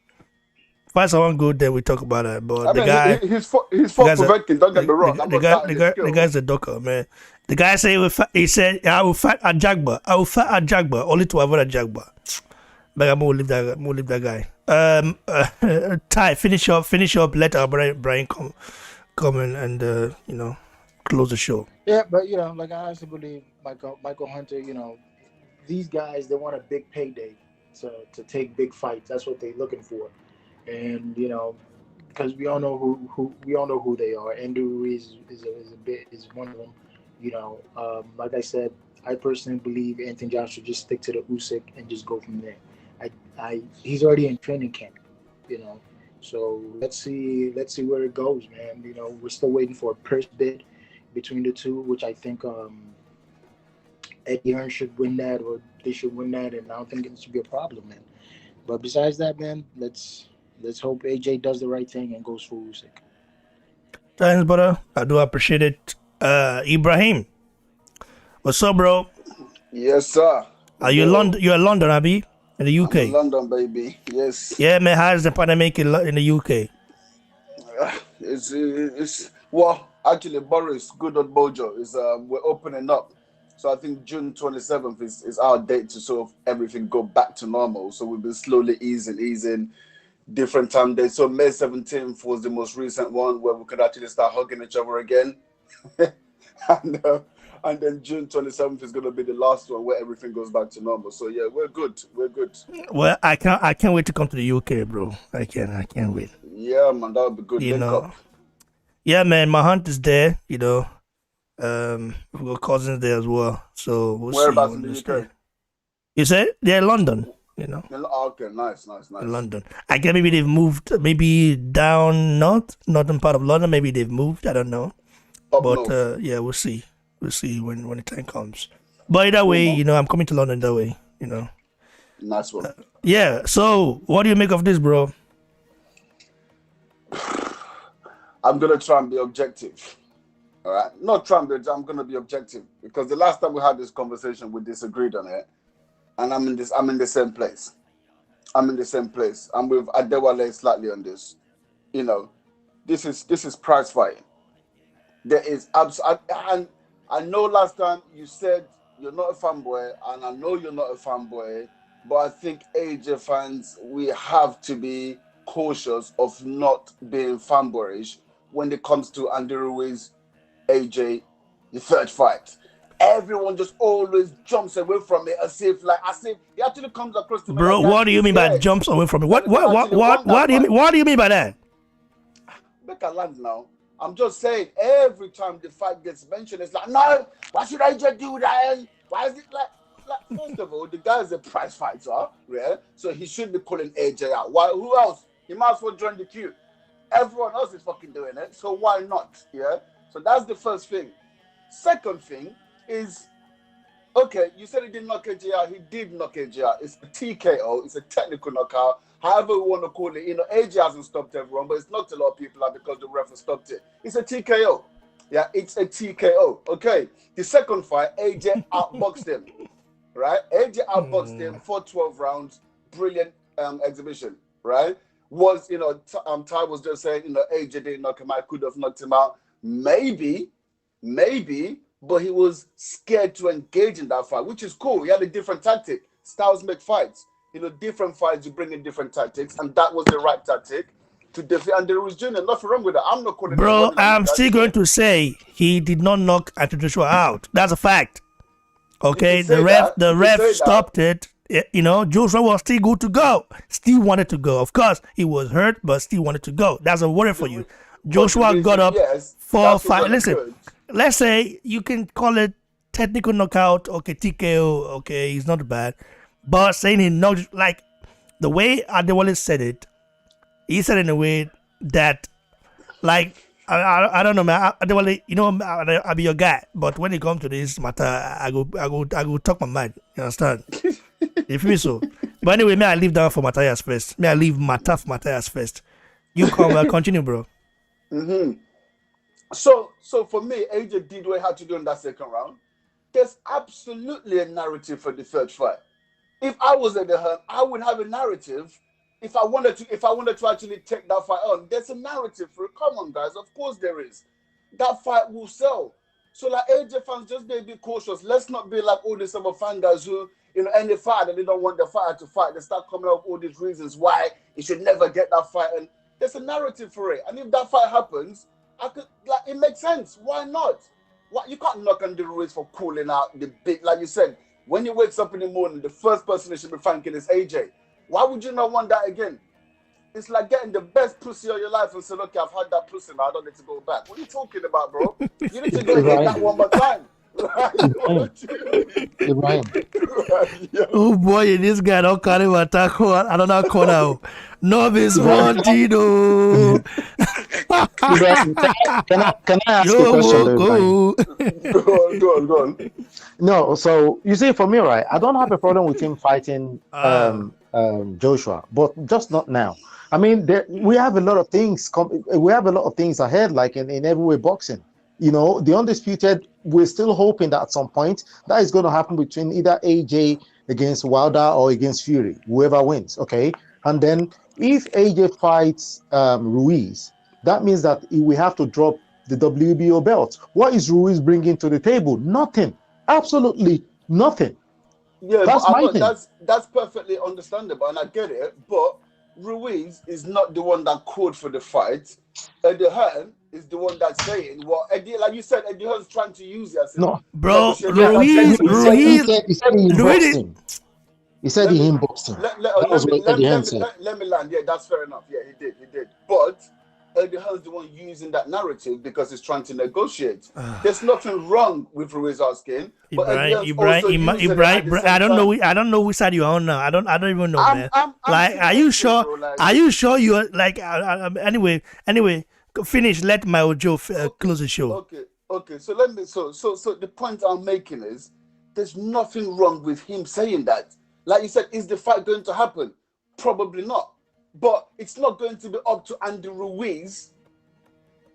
Fight someone good, then we talk about that. But he's fought for Venkins. Don't get me wrong. The guy's a doctor, man. The guy said, "I will fight a Jagba. I will fight a Jagba only to avoid a Jagba." But I'm gonna leave that guy. Ty, finish up. Let our Brian come and close the show. Yeah, but like I honestly believe Michael Hunter. These guys, they want a big payday to take big fights. That's what they're looking for, and because we all know who they are. Andrew Ruiz is one of them. Like I said, I personally believe Anthony Joshua should just stick to the Usyk and just go from there. He's already in training camp, So let's see where it goes, man. We're still waiting for a purse bid between the two, which I think Eddie Hearn should win that, or they should win that, and I don't think it should be a problem, man. But besides that, man, let's hope AJ does the right thing and goes for Usyk. Thanks, brother. I do appreciate it. Ibrahim, what's up, bro? Yes, sir. Are you London? You're in London, Abby, in the UK. I'm in London, baby. Yes. Yeah, man. How's the pandemic in the UK? It's well, actually, Boris, good old Bojo, is we're opening up. So I think June 27th is our date to sort of everything go back to normal. So we've been slowly easing different time days. So May 17th was the most recent one where we could actually start hugging each other again. and then June 27th is going to be the last one where everything goes back to normal. So yeah, we're good. Well, I can't wait to come to the UK, bro. I can't wait. Yeah, man, that would be good. You know, yeah, man, my aunt is there, you know. We've got cousins there as well. So we'll Whereabouts see. in the UK? You said they're in London, you know. Okay, nice. In London. I guess maybe they've moved down northern part of London. Maybe they've moved. I don't know. But yeah, we'll see. We'll see when the time comes. But either way, you know, I'm coming to London that way, you know. Nice one. Yeah. So what do you make of this, bro? I'm gonna try and be objective. All right, not try and be. I'm gonna be objective because the last time we had this conversation, we disagreed on it, and I'm in the same place. I'm with Adewale slightly on this. You know, this is prize fighting. There is and I know last time you said you're not a fanboy, and I know you're not a fanboy, but I think AJ fans, we have to be cautious of not being fanboyish when it comes to Andy Ruiz, AJ, the third fight. Everyone just always jumps away from it as if it actually comes across to me. Bro, like, what do you mean by jumps away from it? What do you mean by that? Make a land now. I'm just saying, every time the fight gets mentioned, it's like, no, why should AJ do that? Why is it like first of all, the guy is a prize fighter, yeah? So he should be calling AJ out. Why? Who else? He might as well join the queue. Everyone else is fucking doing it, so why not? Yeah. So that's the first thing. Second thing is, okay, you said he didn't knock AJ out. He did knock AJ out. It's a TKO. It's a technical knockout. However we want to call it. You know, AJ hasn't stopped everyone, but it's knocked a lot of people out because the ref has stopped it. It's a TKO. Yeah, it's a TKO. Okay. The second fight, AJ outboxed him. Right? AJ outboxed him for 12 rounds. Brilliant exhibition. Right? Was, you know, Ty was just saying, you know, AJ didn't knock him out, could have knocked him out. Maybe, but he was scared to engage in that fight, which is cool. He had a different tactic. Styles make fights. You know, different fights, you bring in different tactics, and that was the right tactic to defeat Andy Ruiz Jr. Nothing wrong with that. I'm not calling. Bro, I'm still going to say he did not knock Anthony Joshua out. That's a fact. Okay, the ref stopped it. You know, Joshua was still good to go. Still wanted to go. Of course, he was hurt, but still wanted to go. That's a worry for you. Joshua got up 4-5. Listen, let's say you can call it technical knockout. Okay, TKO. Okay, he's not bad. But saying he knocked, like the way Adewale said it, he said it in a way that, like, I don't know, man. Adewale, you know, I'll be your guy. But when it comes to this matter, I go talk my mind. You understand? You feel me so? But anyway, may I leave down for Matthias first. May I leave Mata for Matthias first. You come, continue, bro. Mm-hmm. So for me, AJ did what he had to do in that second round. There's absolutely a narrative for the third fight. If I was at the Hearn, I would have a narrative. If I wanted to actually take that fight on, there's a narrative for it. Come on, guys. Of course there is. That fight will sell. So like AJ fans, just be a bit cautious. Let's not be like all these other fan guys who, you know, any fight that they don't want the fighter to fight, they start coming up with all these reasons why he should never get that fight. And there's a narrative for it. And if that fight happens, it makes sense. Why not? You can't knock on the Ruiz for calling out the big, like you said, when he wakes up in the morning, the first person he should be thanking is AJ. Why would you not want that again? It's like getting the best pussy of your life and saying, okay, I've had that pussy now, I don't need to go back. What are you talking about, bro? You need to go and get that one more time. Oh boy, this guy don't carry my tackle another corner. Novice Montino. Ibrahim, can I ask you a question, though, Ibrahim? Go on. No, so you see, for me, right, I don't have a problem with him fighting Joshua, but just not now. I mean, we have a lot of things. We have a lot of things ahead, like in heavyweight boxing. You know, the undisputed. We're still hoping that at some point that is going to happen between either AJ against Wilder or against Fury, whoever wins. Okay, and then if AJ fights Ruiz, that means that we have to drop the WBO belt. What is Ruiz bringing to the table? Nothing. Absolutely nothing. Yeah, that's my thing. That's perfectly understandable, and I get it. But Ruiz is not the one that called for the fight. Eddie Hearn is the one that's saying, well, Eddie, like you said, Eddie Hearn's trying to use it. No, bro, Ruiz he said he inboxed him. He said he inboxed him. Let me land. Yeah, that's fair enough. Yeah, he did. But Eddie Hearn's the one using that narrative because he's trying to negotiate. There's nothing wrong with Ruiz asking. Ibrahim, I don't know which side you're on now. I don't even know, man. Are you sure? Bro, are you sure you're like? Anyway, finish. Let my Ojo close the show. Okay. So let me. So the point I'm making is, there's nothing wrong with him saying that. Like you said, is the fight going to happen? Probably not. But it's not going to be up to Andy Ruiz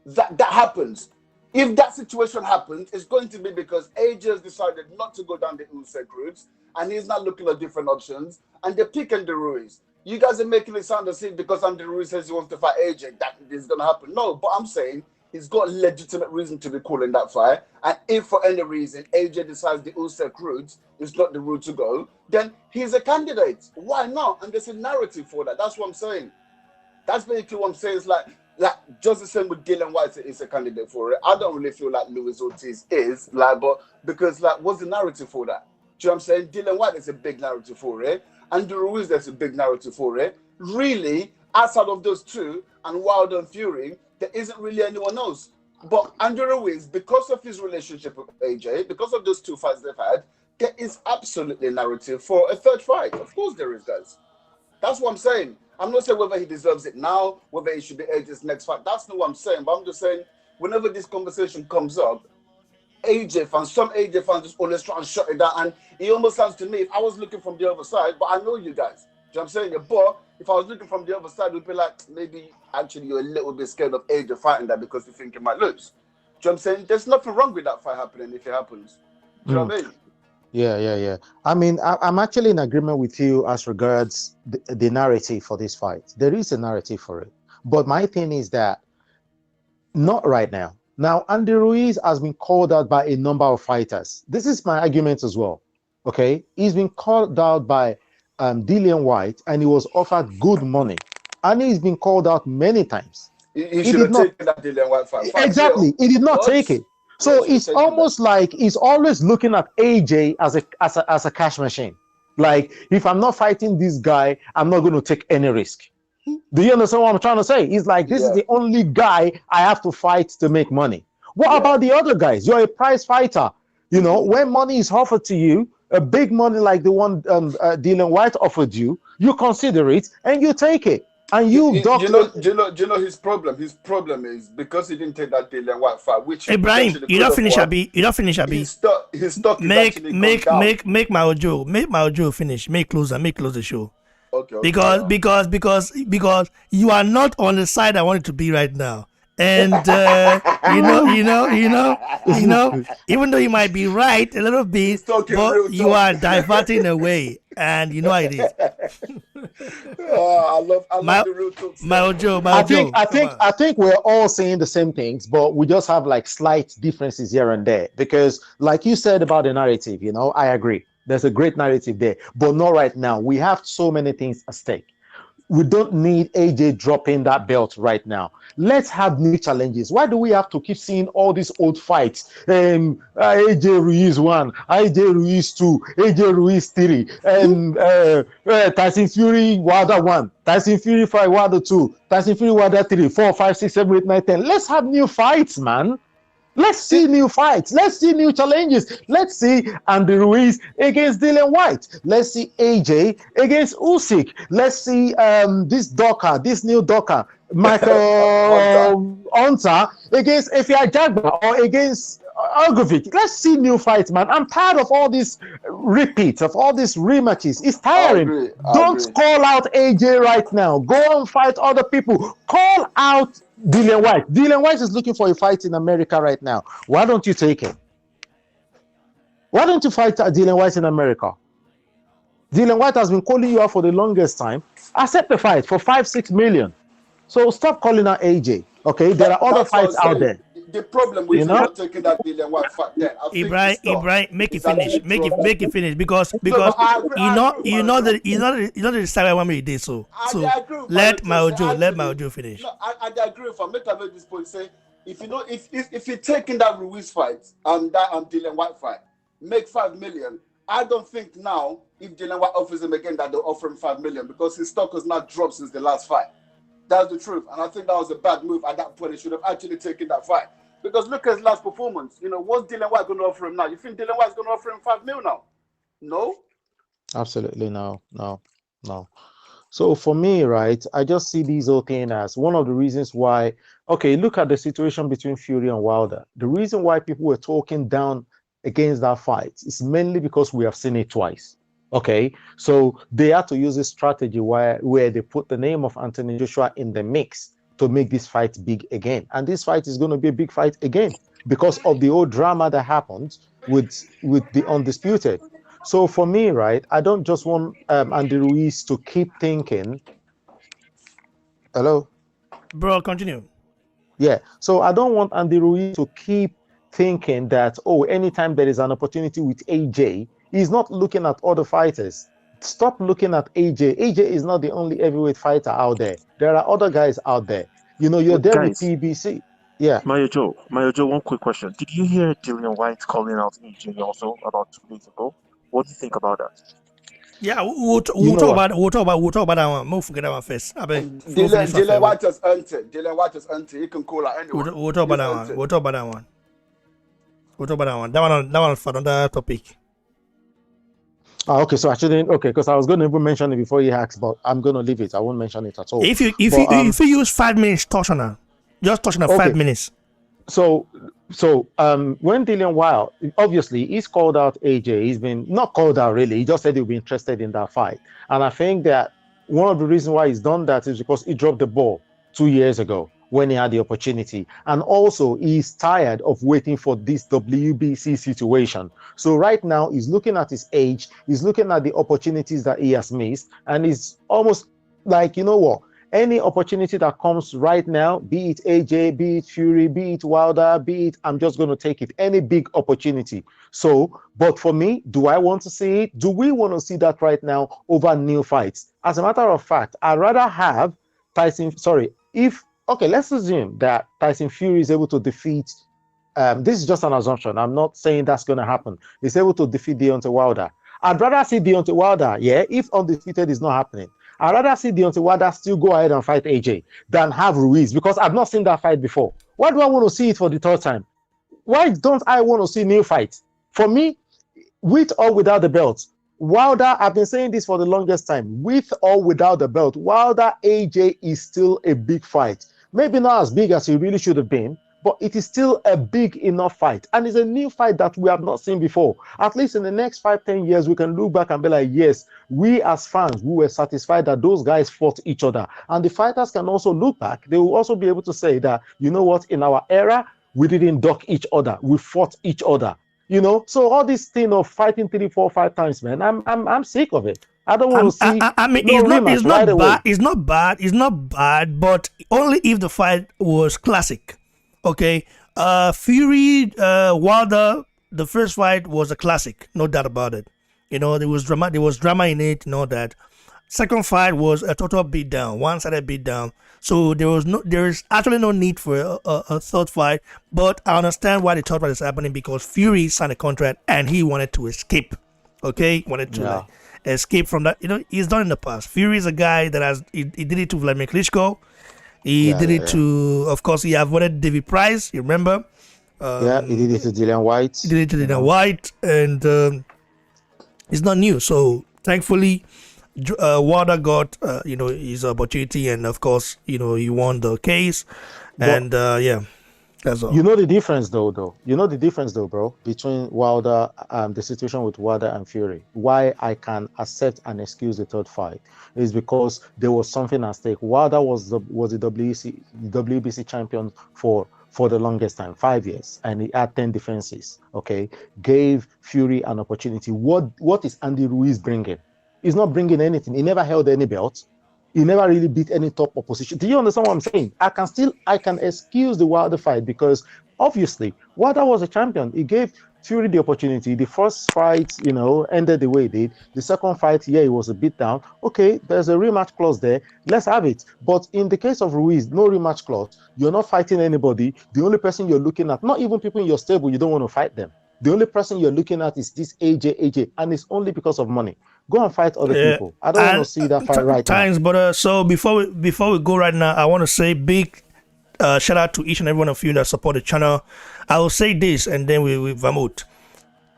that happens. If that situation happens, it's going to be because AJ has decided not to go down the Usyk route, and he's not looking at different options, and they're picking the Ruiz. You guys are making it sound as if because Andy Ruiz says he wants to fight AJ, that is going to happen. No, but I'm saying he's got legitimate reason to be calling that fight, and if for any reason AJ decides the Usyk route is not the route to go, then he's a candidate. Why not? And there's a narrative for that. That's what I'm saying. That's basically what I'm saying. It's like just the same with Dylan White is a candidate for it. I don't really feel like Luis Ortiz is, but because what's the narrative for that? Do you know what I'm saying? Dylan White is a big narrative for it, and Ruiz there's a big narrative for it. Really, outside of those two and Wilder and Fury, there isn't really anyone else. But Andrew Ruiz, because of his relationship with AJ, because of those two fights they've had, there is absolutely a narrative for a third fight. Of course there is, guys. That's what I'm saying. I'm not saying whether he deserves it now, whether he should be AJ's next fight. That's not what I'm saying. But I'm just saying, whenever this conversation comes up, some AJ fans just always try and shut it down. And it almost sounds to me, if I was looking from the other side, but I know you guys. Do you know what I'm saying? But if I was looking from the other side, we'd be like, maybe actually you're a little bit scared of AJ fighting that because you think you might lose. Do you know what I'm saying? There's nothing wrong with that fight happening if it happens. Do you know what I mean? Yeah. I mean, I'm actually in agreement with you as regards the narrative for this fight. There is a narrative for it. But my thing is that not right now. Now, Andy Ruiz has been called out by a number of fighters. This is my argument as well. Okay? He's been called out by Dillian White, and he was offered good money. And he's been called out many times. He should have taken that Dillian White fight. Exactly. He did not take it. So it's almost like he's always looking at AJ as a cash machine. Like, if I'm not fighting this guy, I'm not going to take any risk. Do you understand what I'm trying to say? He's like, this is the only guy I have to fight to make money. What about the other guys? You're a prize fighter. You know, when money is offered to you, a big money like the one Dillian White offered you, you consider it and you take it. And do you know his problem? His problem is because he didn't take that Dillian White fight, which Ibrahim, you don't finish, Abi. His stock make my Ojo finish. Make close the show. Okay. Because you are not on the side I want it to be right now. And you know, even though you might be right a little bit, but you are diverting away, and you know how it is. I love the real talk. I think we're all saying the same things, but we just have like slight differences here and there. Because, like you said about the narrative, you know, I agree. There's a great narrative there, but not right now. We have so many things at stake. We don't need AJ dropping that belt right now. Let's have new challenges. Why do we have to keep seeing all these old fights? AJ Ruiz 1, AJ Ruiz 2, AJ Ruiz 3, and Tyson Fury Wilder 1, Tyson Fury fight Wilder 2, Tyson Fury Wilder 3, 4, 5, 6, 7, 8, 9, 10. Let's have new fights, man. Let's see new fights. Let's see new challenges. Let's see Andy Ruiz against Dillian White. Let's see AJ against Usyk. Let's see this new Docker Michael Hunter against Efia Jagba or against Algovic. Let's see new fights, man. I'm tired of all these repeats, of all these rematches. It's tiring. Don't call out AJ right now. Go and fight other people. Call out Dillian White. Dillian White is looking for a fight in America right now. Why don't you take him? Why don't you fight Dillian White in America? Dillian White has been calling you out for the longest time. Accept the fight for 5-6 million. So stop calling out AJ. Okay, there are other fights out there. The problem with not taking that Dillian White fight then, Ibrahim, make it finish. Make it finish because you know the style I want me to do so. So let Maojo finish. No, I agree with him. Make I make this point. Say if you're taking that Ruiz fight and that Dillian White fight, make 5 million. I don't think now if Dillian White offers him again that they'll offer him 5 million because his stock has not dropped since the last fight. That's the truth. And I think that was a bad move at that point. He should have actually taken that fight. Because look at his last performance. What's Dillian White going to offer him now? You think Dillian White's going to offer him 5 mil now? No? Absolutely no. So for me, right, I just see these whole thing as one of the reasons why, okay, look at the situation between Fury and Wilder. The reason why people were talking down against that fight is mainly because we have seen it twice. Okay, so they had to use a strategy where they put the name of Anthony Joshua in the mix to make this fight big again. And this fight is going to be a big fight again because of the old drama that happened with the Undisputed. So for me, right, I don't just want Andy Ruiz to keep thinking. Hello? Bro, continue. Yeah, so I don't want Andy Ruiz to keep thinking that, anytime there is an opportunity with AJ, he's not looking at other fighters. Stop looking at AJ. AJ is not the only heavyweight fighter out there. There are other guys out there. You're there guys, with PBC. Yeah. Mayo Joe, one quick question. Did you hear Dillian White calling out AJ also about 2 days ago? What do you think about that? Yeah, we'll talk about that one. We'll forget that one first. Dillian White has earned it. Dillian White has earned it. He can call out anyone. We'll talk about that one. We'll talk about that one. That one for another topic. Okay, so because I was going to even mention it before you asked, but I'm going to leave it. I won't mention it at all. If you use 5 minutes, touch on her. Just touch on her 5 minutes. So when Dillian White, obviously, he's called out AJ. He's been not called out really. He just said he'll be interested in that fight. And I think that one of the reasons why he's done that is because he dropped the ball 2 years ago when he had the opportunity. And also, he's tired of waiting for this WBC situation. So right now, he's looking at his age. He's looking at the opportunities that he has missed. And he's almost like, you know what? Any opportunity that comes right now, be it AJ, be it Fury, be it Wilder, be it, I'm just going to take it. Any big opportunity. So, but for me, do I want to see it? Do we want to see that right now over new fights? As a matter of fact, I'd rather have let's assume that Tyson Fury is able to defeat, this is just an assumption. I'm not saying that's going to happen. He's able to defeat Deontay Wilder. I'd rather see Deontay Wilder, if undefeated is not happening. I'd rather see Deontay Wilder still go ahead and fight AJ than have Ruiz because I've not seen that fight before. Why do I want to see it for the third time? Why don't I want to see new fights? For me, with or without the belt, Wilder, I've been saying this for the longest time, with or without the belt, Wilder AJ is still a big fight. Maybe not as big as it really should have been, but it is still a big enough fight. And it's a new fight that we have not seen before. At least in the next 5-10 years, we can look back and be like, yes, we as fans, we were satisfied that those guys fought each other. And the fighters can also look back. They will also be able to say that, you know what, in our era, we didn't duck each other. We fought each other. So all this thing of fighting 3, 4, 5 times, man, I'm sick of it. I don't want to see. It's not bad, but only if the fight was classic. Okay, Fury, Wilder, the first fight was a classic, no doubt about it. There was drama in it, that. Second fight was a total beatdown, one-sided beatdown. So there is actually no need for a third fight. But I understand why the third fight is happening because Fury signed a contract and he wanted to escape. Okay, escape from that. He's done in the past. Fury is a guy that he did it to Vladimir Klitschko. He did it to, of course, he avoided David Price. You remember? He did it to Dillian White. And it's not new. So thankfully, Wilder got his opportunity, and of course he won the case, and yeah, that's all. You know the difference, though. You know the difference, though, bro, between Wilder, the situation with Wilder and Fury. Why I can accept and excuse the third fight is because there was something at stake. Wilder was the WBC champion for the longest time, 5 years, and he had 10 defenses. Okay, gave Fury an opportunity. What is Andy Ruiz bringing? He's not bringing anything. He never held any belts. He never really beat any top opposition. Do you understand what I'm saying? I can excuse the Wilder fight because obviously Wilder was a champion. He gave Fury the opportunity. The first fight, ended the way it did. The second fight, yeah, it was a bit down. Okay, there's a rematch clause there. Let's have it. But in the case of Ruiz, no rematch clause. You're not fighting anybody. The only person you're looking at, not even people in your stable, you don't want to fight them. The only person you're looking at is this AJ, and it's only because of money. Go and fight other people. I don't want to see that fight right now. But so before we go right now, I want to say big shout out to each and every one of you that support the channel. I will say this, and then we vamut.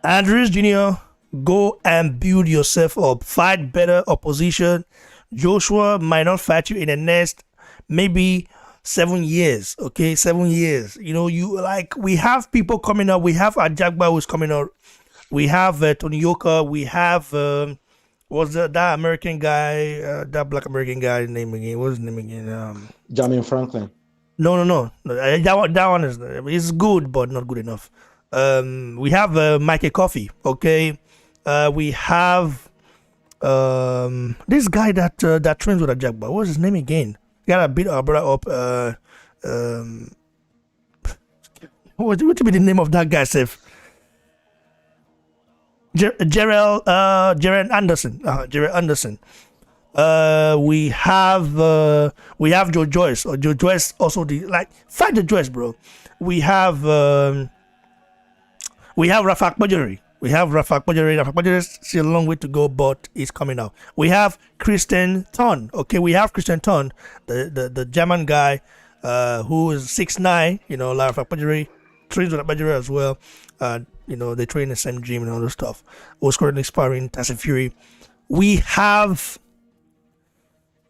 Andrews Jr., go and build yourself up. Fight better opposition. Joshua might not fight you in the next maybe 7 years. Okay, 7 years. We have people coming up. We have Ajagba who's coming up. We have Tony Yoka. We have what's that American guy, that black American guy name again? What's his name again? Jamin Franklin. No. That one is good, but not good enough. We have Mikey Coffee. Okay, we have this guy that trains with Ajagba. What's his name again? He got a beat our brother up. What would be the name of that guy, Seth? Gerald Anderson. Gerald Anderson. We have Joe Joyce. Joe Joyce also fight the Joyce, bro. We have Rafak Bajori. Rafak Bajori is still a long way to go, but he's coming out. We have Christian Thorn. Okay, we have Christian Thorn, the German guy who is 6'9". Rafak Bajori trains with Bajori as well. They train in the same gym and all this stuff. Was currently sparring Tyson Fury. We have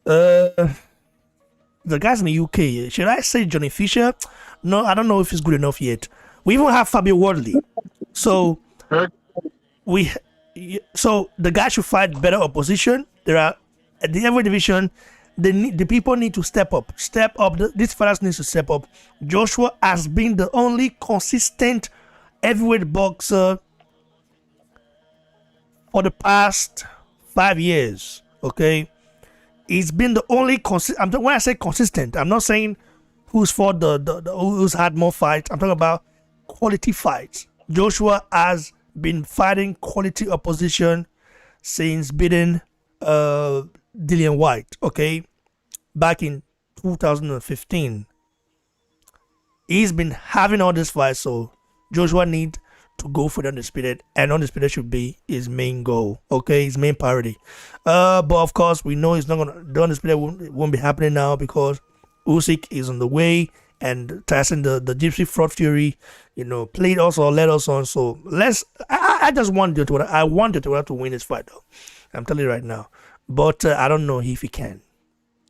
the guys in the UK. Should I say Johnny Fisher? No, I don't know if he's good enough yet. We even have Fabio Wardley. So the guys should fight better opposition. There are at the heavyweight division. The people need to step up. These fighters need to step up. Joshua has been the only consistent heavyweight boxer for the past 5 years. Okay, he's been the only consistent. When I say consistent, I'm not saying who's fought who's had more fights. I'm talking about quality fights. Joshua has been fighting quality opposition since beating Dillian White. Okay, back in 2015, he's been having all these fights. So Joshua needs to go for the undisputed, and undisputed should be his main goal. Okay, his main priority. But of course, we know the undisputed won't be happening now because Usyk is on the way, and Tyson, the Gypsy Fraud Fury, played us or led us on. So I just want Joshua to win this fight, though. I'm telling you right now. But I don't know if he can.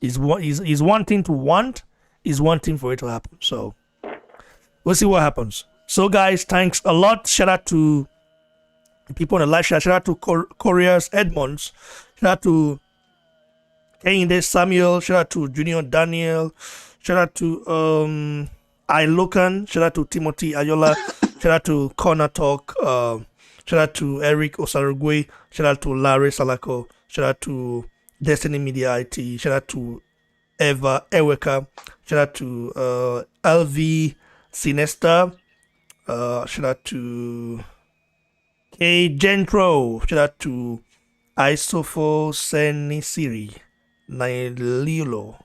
He's one thing to want. Is one thing for it to happen. So we'll see what happens. So guys, thanks a lot. Shout out to the people on the live chat. Shout out to Couriers Edmonds. Shout out to Kehinde Samuel. Shout out to Junior Daniel. Shout out to Ilokan. Shout out to Timothy Ayola. Shout out to Corner Talk. Shout out to Eric Osarugwe. Shout out to Larry Salako. Shout out to Destiny Media IT. Shout out to Eva Eweka. Shout out to LV Sinesta. Shout out to K Gentro. Shout out to Isofo Senisiri Naililo.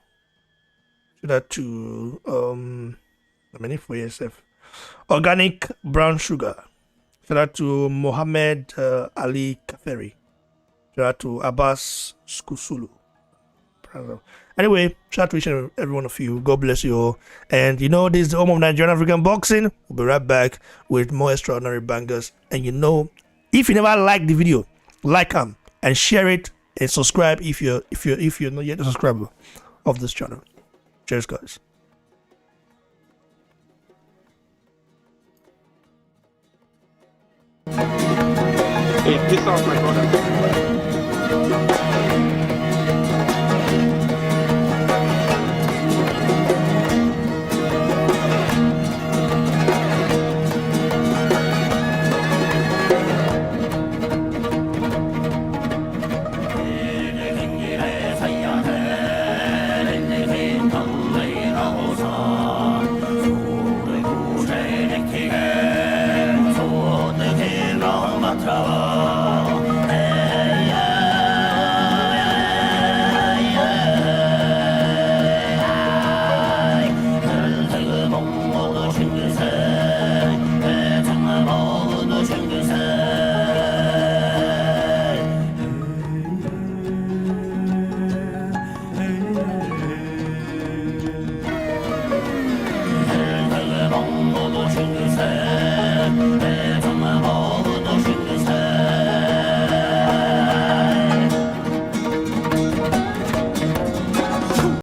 Shout out to many for yourself. Organic Brown Sugar. Shout out to Mohammed Ali Kaferi. Shout out to Abbas Skusulu. Anyway, shout out to each and every one of you. God bless you all. And this is the home of Nigerian African boxing. We'll be right back with more extraordinary bangers. And if you never liked the video, like them and share it and subscribe if you're not yet a subscriber of this channel. Cheers, guys. Hey, peace out, my brother.